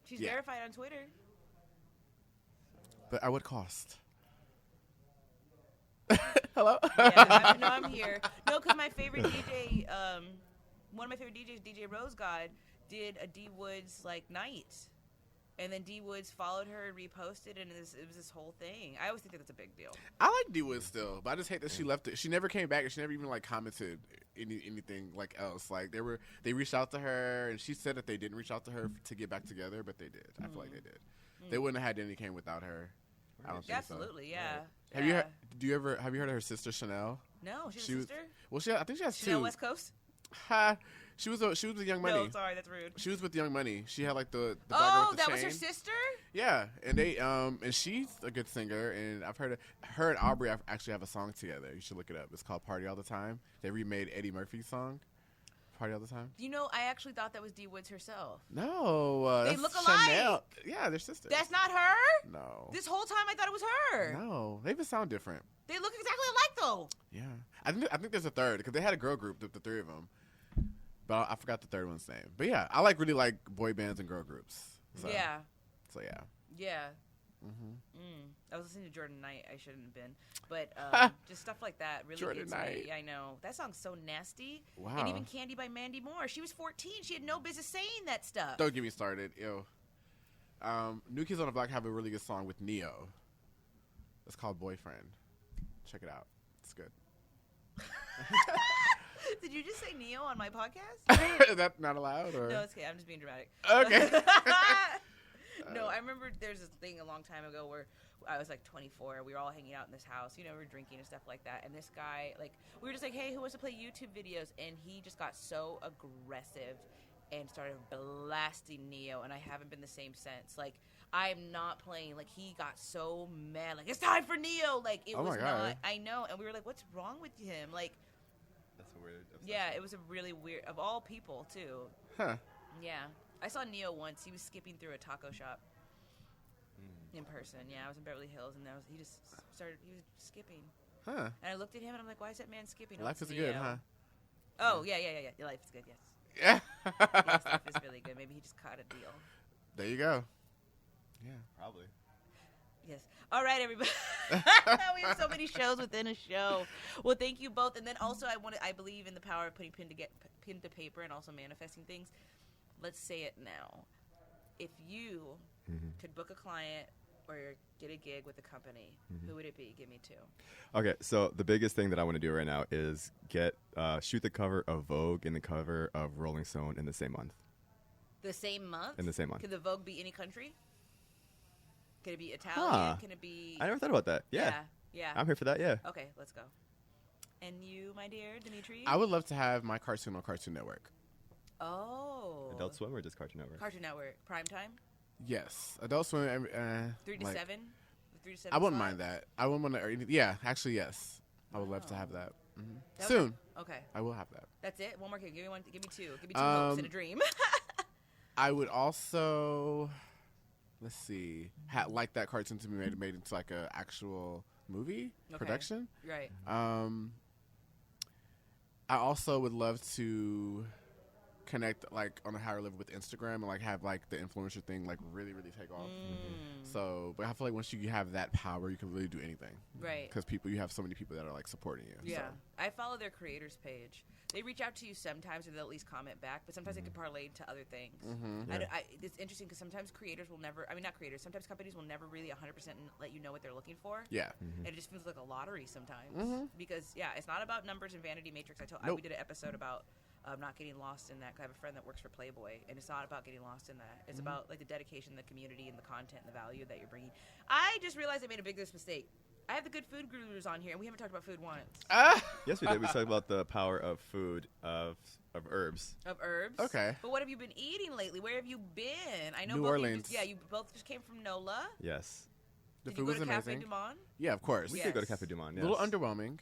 She's yeah. verified on Twitter. But at what cost? Hello? Yeah, I'm here. No, because my favorite DJ, one of my favorite DJs, DJ Rose God, did a D Woods like night, and then D Woods followed her and reposted, and it was this whole thing. I always think that that's a big deal. I like D Woods still, but I just hate that she left it. She never came back, and she never even like commented anything like else. Like they reached out to her, and she said that they didn't reach out to her to get back together, but they did. I feel like they did. They wouldn't have had Danny Kane without her. I don't think so. Absolutely, yeah. Have you have you heard of her sister Chanel? No, she's She a was- sister. Well, I think she has Chanel two. West Coast. Ha! She was with Young Money. No, sorry, that's rude. She was with Young Money. She had like the black girl Oh, with the that was her chain. sister. Yeah, and they and she's a good singer, and I've heard her and Aubrey actually have a song together. You should look it up. It's called "Party All the Time." They remade Eddie Murphy's song, "Party All the Time." You know, I actually thought that was D Woods herself. No, They that's look Chanel. alike. Yeah, they're sisters. That's not her. No. This whole time I thought it was her. No, they even sound different. They look exactly alike though. Yeah, I think there's a third because they had a girl group, the three of them, but I forgot the third one's name. But yeah, I really like boy bands and girl groups. So, Yeah. So yeah. Yeah. Mm-hmm. I was listening to Jordan Knight. I shouldn't have been, but just stuff like that really Jordan gets Knight. me. I know that song's so nasty. Wow. And even Candy by Mandy Moore. She was 14. She had no business saying that stuff. Don't get me started. Ew. New Kids on the Block have a really good song with Neo. It's called Boyfriend. Check it out. It's good. Did you just say Neo on my podcast? Is that not allowed? Or? No, it's okay. I'm just being dramatic. Okay. No, I remember there's this thing a long time ago where I was like 24. We were all hanging out in this house. You know, we were drinking and stuff like that. And this guy, like, we were just like, hey, who wants to play YouTube videos? And he just got so aggressive and started blasting Neo. And I haven't been the same since. Like, I'm not playing. Like, he got so mad. Like, it's time for Neo. Like, it Oh was my God. not. I know. And we were like, what's wrong with him? Like, That's a weird obsession. yeah, it was a really weird, of all people, too. Huh. Yeah. I saw Neo once. He was skipping through a taco shop in person. Yeah, I was in Beverly Hills, and he was skipping. Huh. And I looked at him, and I'm like, why is that man skipping? Life it's is good, Neo. huh? Oh, yeah. Your life is good, yes. Yeah. Yes, life is really good. Maybe he just caught a deal. There you go. Yeah. Probably. Yes. All right, everybody. We have so many shows within a show. Well, thank you both. And then also, I believe in the power of putting pen to paper and also manifesting things. Let's say it now. If you could book a client or get a gig with a company, who would it be? Give me 2. Okay, so the biggest thing that I want to do right now is shoot the cover of Vogue and the cover of Rolling Stone in the same month. The same month? In the same month. Could the Vogue be any country? Could it be Italian? Huh. Can it be... I never thought about that. Yeah. Yeah. I'm here for that, yeah. Okay, let's go. And you, my dear Dimitri? I would love to have my cartoon on Cartoon Network. Oh. Adult Swim or just Cartoon Network? Cartoon Network. Prime time? Yes, Adult Swim. 3 to 7? 3 to 7 I wouldn't slot? mind that. I wouldn't want to. Yeah, actually, yes. I would love to have that. That Soon. Okay. I will have that. That's it? One more kid. Give me 2. Give me 2 hopes and a dream. I would also, let's see, like that cartoon to be made into like a actual movie production. Right. I also would love to connect like on a higher level with Instagram and like have like the influencer thing like really take off. So, but I feel like once you have that power, you can really do anything. Right. Because you have so many people that are like supporting you. Yeah. So. I follow their creators page. They reach out to you sometimes, or they'll at least comment back, but sometimes they can parlay to other things. It's interesting because sometimes creators will never, not creators, sometimes companies will never really 100% let you know what they're looking for. Yeah. And it just feels like a lottery sometimes. Because, it's not about numbers and vanity matrix. We did an episode about not getting lost in that. 'Cause I have a friend that works for Playboy, and it's not about getting lost in that. It's about like the dedication, the community, and the content and the value that you're bringing. I just realized I made a big mistake. I have the Good Food Gurus on here, and we haven't talked about food once. Yes, we did. We talked about the power of food, of herbs. Of herbs. Okay. But what have you been eating lately? Where have you been? I know New both Orleans. You both just came from NOLA. Yes. The Did food you go was to Cafe amazing. Du Monde? Yeah, of course. We Yes. did go to Cafe Du Monde, yes. A little underwhelming.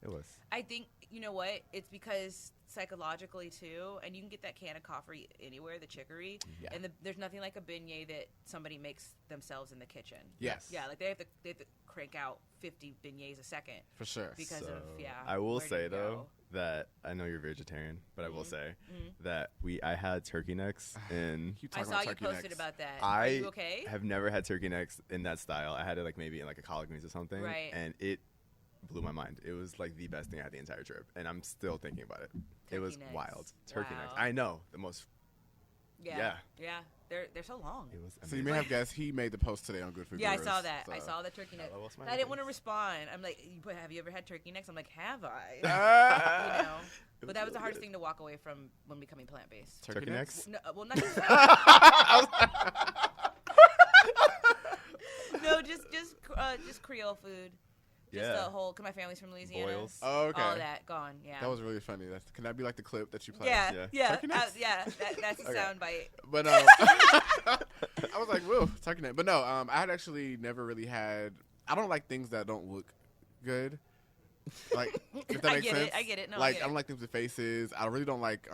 It was. I think, you know what? It's because psychologically, too, and you can get that can of coffee anywhere, the chicory, Yeah. and there's nothing like a beignet that somebody makes themselves in the kitchen. Yes. Yeah, like they have to crank out 50 beignets a second For sure. because of, I will where do say you though go? that I know you're vegetarian, but I will say that I had turkey necks in. You I talking saw about you turkey posted necks. about that. I Are you okay? have never had turkey necks in that style. I had it like maybe in like a collard greens or something, Right. and it blew my mind. It was like the best thing I had the entire trip, and I'm still thinking about it. It was necks. wild. Turkey necks. Wow. I know the most. Yeah. They're so long. It was So you amazing. may have guessed he made the post today on Good Food Yeah, I Gurus, saw that. so. I saw the turkey neck. Hello, what's my I didn't want to face? respond. I'm like, have you ever had turkey necks? I'm like, have I? Ah! you know. It But was that was the really hardest good. thing to walk away from when becoming plant based. Turkey necks. No, well, not no, just Creole food. Just Yeah. the whole. Cause my family's from Louisiana. Boils. Oh, okay. All of that gone. Yeah. That was really funny. Can that be like the clip that you played? Yeah. Turkey necks? That's a Okay. sound bite. But I was like, whoa, turkey neck. But no, I had actually never really had. I don't like things that don't look good. Like, if that I makes get sense. it. I get it. No, I like, get I don't it. like things with faces. I really don't like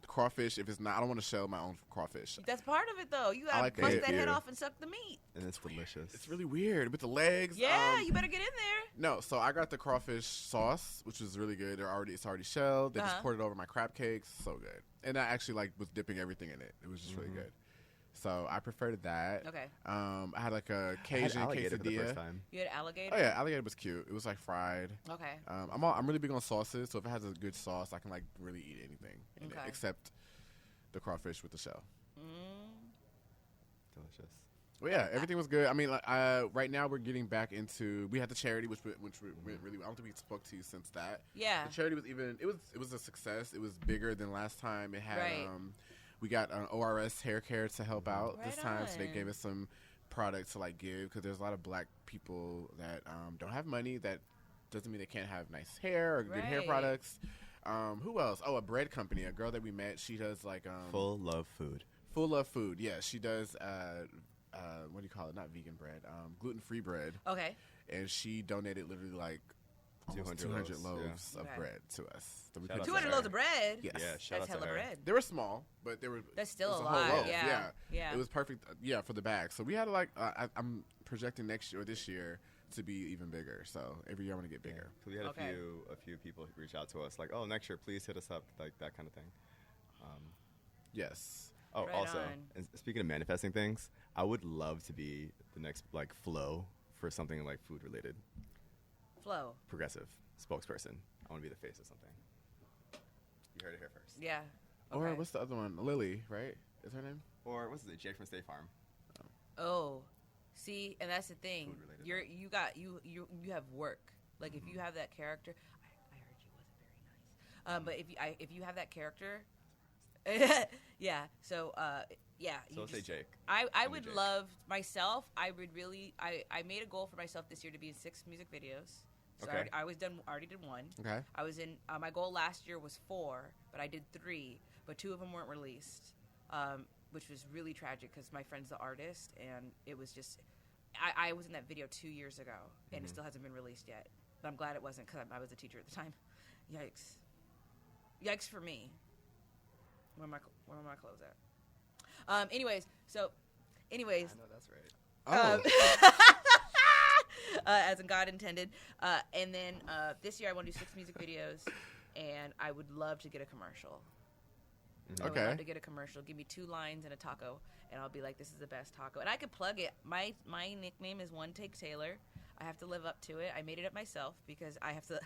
crawfish if it's not. I don't want to shell my own crawfish. That's part of it, though. You gotta like bust it. that head Yeah. off and suck the meat. And it's delicious. It's really weird with the legs. Yeah, you better get in there. No, so I got the crawfish sauce, which is really good. It's already shelled. They just poured it over my crab cakes. So good. And I actually was dipping everything in it. It was just really good. So I preferred that. Okay. I had like a I had Cajun alligator for the first quesadilla. time. You had alligator. Oh yeah, alligator was cute. It was like fried. Okay. I'm really big on sauces, so if it has a good sauce, I can like really eat anything in it, Okay. except the crawfish with the shell. Delicious. Well, yeah, everything was good. I mean, like, right now we're getting back into. We had the charity, which went really. I don't think we spoke to you since that. Yeah. The charity was even. It was a success. It was bigger than last time. It had. Right. We got an ORS hair care to help out this Right time, so they on. gave us some products to like give because there's a lot of black people that don't have money. That doesn't mean they can't have nice hair or good hair Right. products. Who else? Oh, a bread company. A girl that we met. She does like Full love food. Full of food. Yeah, she does. What do you call it? Not vegan bread. Gluten-free bread. Okay. And she donated literally like almost 200 loaves of Okay. bread to us. So we Shout put out to 200 her. loaves of bread. Yes. Yeah, shout That's out to hella her. bread. They were small, but they were. That's still it was a whole lot, loaf. yeah. Yeah. It was perfect. Yeah, for the bag. So we had like I'm projecting next year or this year to be even bigger. So every year I want to get bigger. So we had Okay. a few people reach out to us like, oh, next year please hit us up, like that kind of thing. Yes. Oh, Right also, on. and speaking of manifesting things, I would love to be the next like Flo for something like food related, Flow. progressive spokesperson. I want to be the face of something. You heard it here first. Yeah. Or Okay. what's the other one? Lily, right? Is her name? Or what's it? Jake from State Farm. Oh. See, and that's the thing. Food-related You have work. Like if you have that character, I heard you wasn't very nice. But if you have that character, yeah. So yeah. So let's say Jake. I would Jake. love myself. I would really. I made a goal for myself this year to be in 6 music videos. So Okay. I already did 1. Okay. I was in. My goal last year was 4, but I did 3. But 2 of them weren't released, which was really tragic because my friend's the artist, and it was just. I was in that video 2 years ago, and it still hasn't been released yet. But I'm glad it wasn't because I was a teacher at the time. Yikes! Yikes for me. Where are my clothes at? Anyways. I know that's right. Oh. As in God intended. And then this year I want to do 6 music videos, and I would love to get a commercial. I would love to get a commercial. Give me 2 lines and a taco, and I'll be like, this is the best taco. And I could plug it. My nickname is One Take Taylor. I have to live up to it. I made it up myself because I have to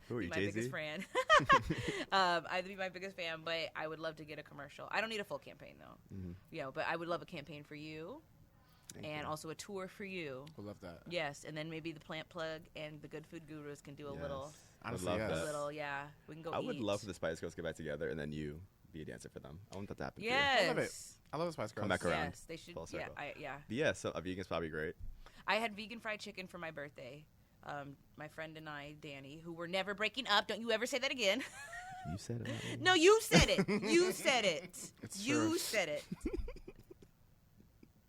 Who are be you, my Jay-Z? biggest fan. I have to be my biggest fan, but I would love to get a commercial. I don't need a full campaign, though. But I would love a campaign for you. And also a tour for you. I love that. Yes, and then maybe the Plant Plug and the Good Food Gurus can do a little, Honestly, love yes. that. a little, yeah. We can go. I would eat. love for the Spice Girls to get back together and then you be a dancer for them. I want that to happen. for you. Yes, I love it. I love the Spice Girls. Come back around. Yes, they should. Full Yeah, circle. yeah. But yeah, so a vegan's probably great. I had vegan fried chicken for my birthday. My friend and I, Danny, who were never breaking up. Don't you ever say that again. You said it. That way. No, you said it. You said it. It's You true. said it.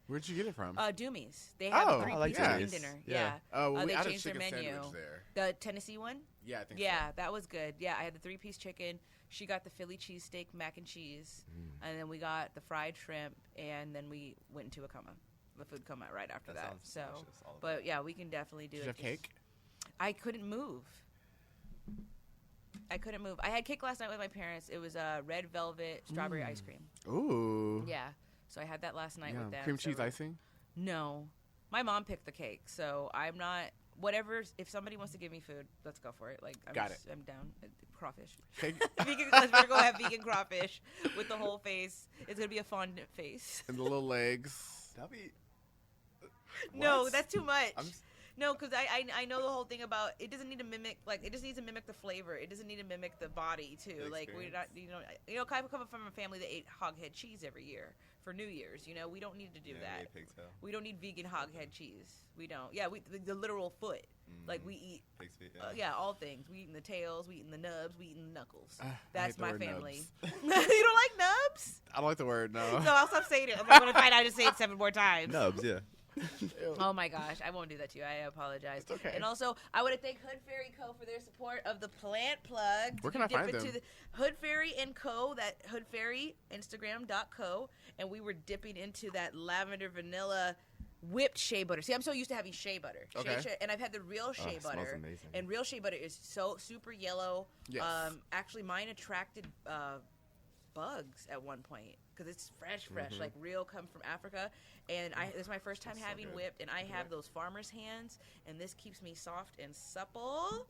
Where'd you get it from? Doomies. They have Oh, a 3-piece I like chicken Doomies. dinner. Yeah. Yeah. Oh, well, we they had a changed their chicken menu. sandwich there. The Tennessee one? Yeah, I think Yeah, so. that was good. Yeah, I had the 3-piece chicken. She got the Philly cheesesteak mac and cheese. And then we got the fried shrimp. And then we went into a coma. The food coma right after That that. sounds So, delicious, all of but yeah, we can definitely do Did it. you have cake? I couldn't move. I couldn't move. I had cake last night with my parents. It was red velvet strawberry ice cream. Ooh. Yeah. So I had that last night with them. Cream So cheese icing? No. My mom picked the cake, so I'm not. Whatever. If somebody wants to give me food, let's go for it. Like, I'm Got it. I'm down. Crawfish. Cake Vegan. Let's better go have vegan crawfish with the whole face. It's gonna be a fondant face. and the little legs. That'd be. No, What? that's too much. I'm s- No, because I know the whole thing about it doesn't need to mimic it just needs to mimic the flavor. It doesn't need to mimic the body too. The Like we're not I come from a family that ate hoghead cheese every year for New Year's. We don't need to do Yeah, that. we ate pigtail. We don't need vegan hoghead cheese. We don't. Yeah, the literal foot. Like we eat. Pig's feet. Yeah, all things. We eating the tails, we eating the nubs, we eating the knuckles. I That's hate the my word family. nubs. You don't like nubs? I don't like the word, no. No, I'll stop saying it. I'm going to find out to say it 7 more times. Nubs, yeah. Ew. Oh my gosh, I won't do that to you. I apologize. It's okay. And also, I want to thank Hood Fairy Co. for their support of the Plant Plug. Where can You I find dip into them? the Hood Fairy and Co. That Hood Fairy Instagram.co, and we were dipping into that lavender vanilla whipped shea butter. See, I'm so used to having shea butter. Okay. And I've had the real shea it smells butter. amazing. And real shea butter is so super yellow. Yes. Actually, mine attracted bugs at one point because it's fresh, like real, come from Africa. And this is my first time so having good. whipped, and I have those farmer's hands, and this keeps me soft and supple,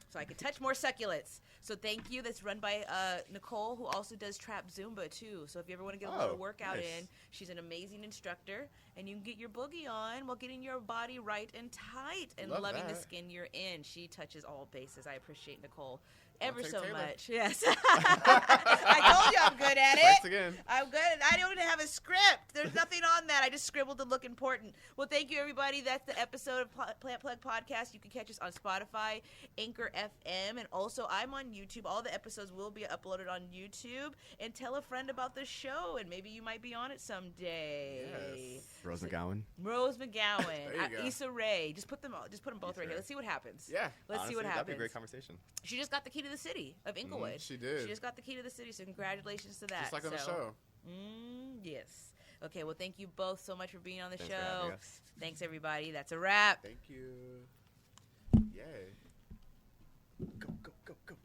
so I can touch more succulents. So thank you. That's run by Nicole, who also does trap Zumba too. So if you ever want to get a little workout nice. in, she's an amazing instructor, and you can get your boogie on while getting your body right and tight and Love loving the that. skin you're in. She touches all bases. I appreciate Nicole ever take so Taylor. much. Yes. I told you I'm good at Thanks it. again. I'm good. I don't even have a script. There's nothing on that. I just scribbled to look important. Well, thank you, everybody. That's the episode of Plant Plug Podcast. You can catch us on Spotify, Anchor FM, and also I'm on YouTube. All the episodes will be uploaded on YouTube. And tell a friend about the show, and maybe you might be on it someday. Yes. Rose McGowan. Rose McGowan, There you go. Issa Rae. Just put them both Issa right here. Rae. Let's see what happens. Yeah. Let's see Honestly, what that'd happens. be a great conversation. She just got the key to the city of Inglewood. She did. She just got the key to the city, so congratulations to that. Just like on the So, show. Yes. Okay, well, thank you both so much for being on the Thanks for show. having us. Thanks, everybody. That's a wrap. Thank you. Yay. Go, go, go, go.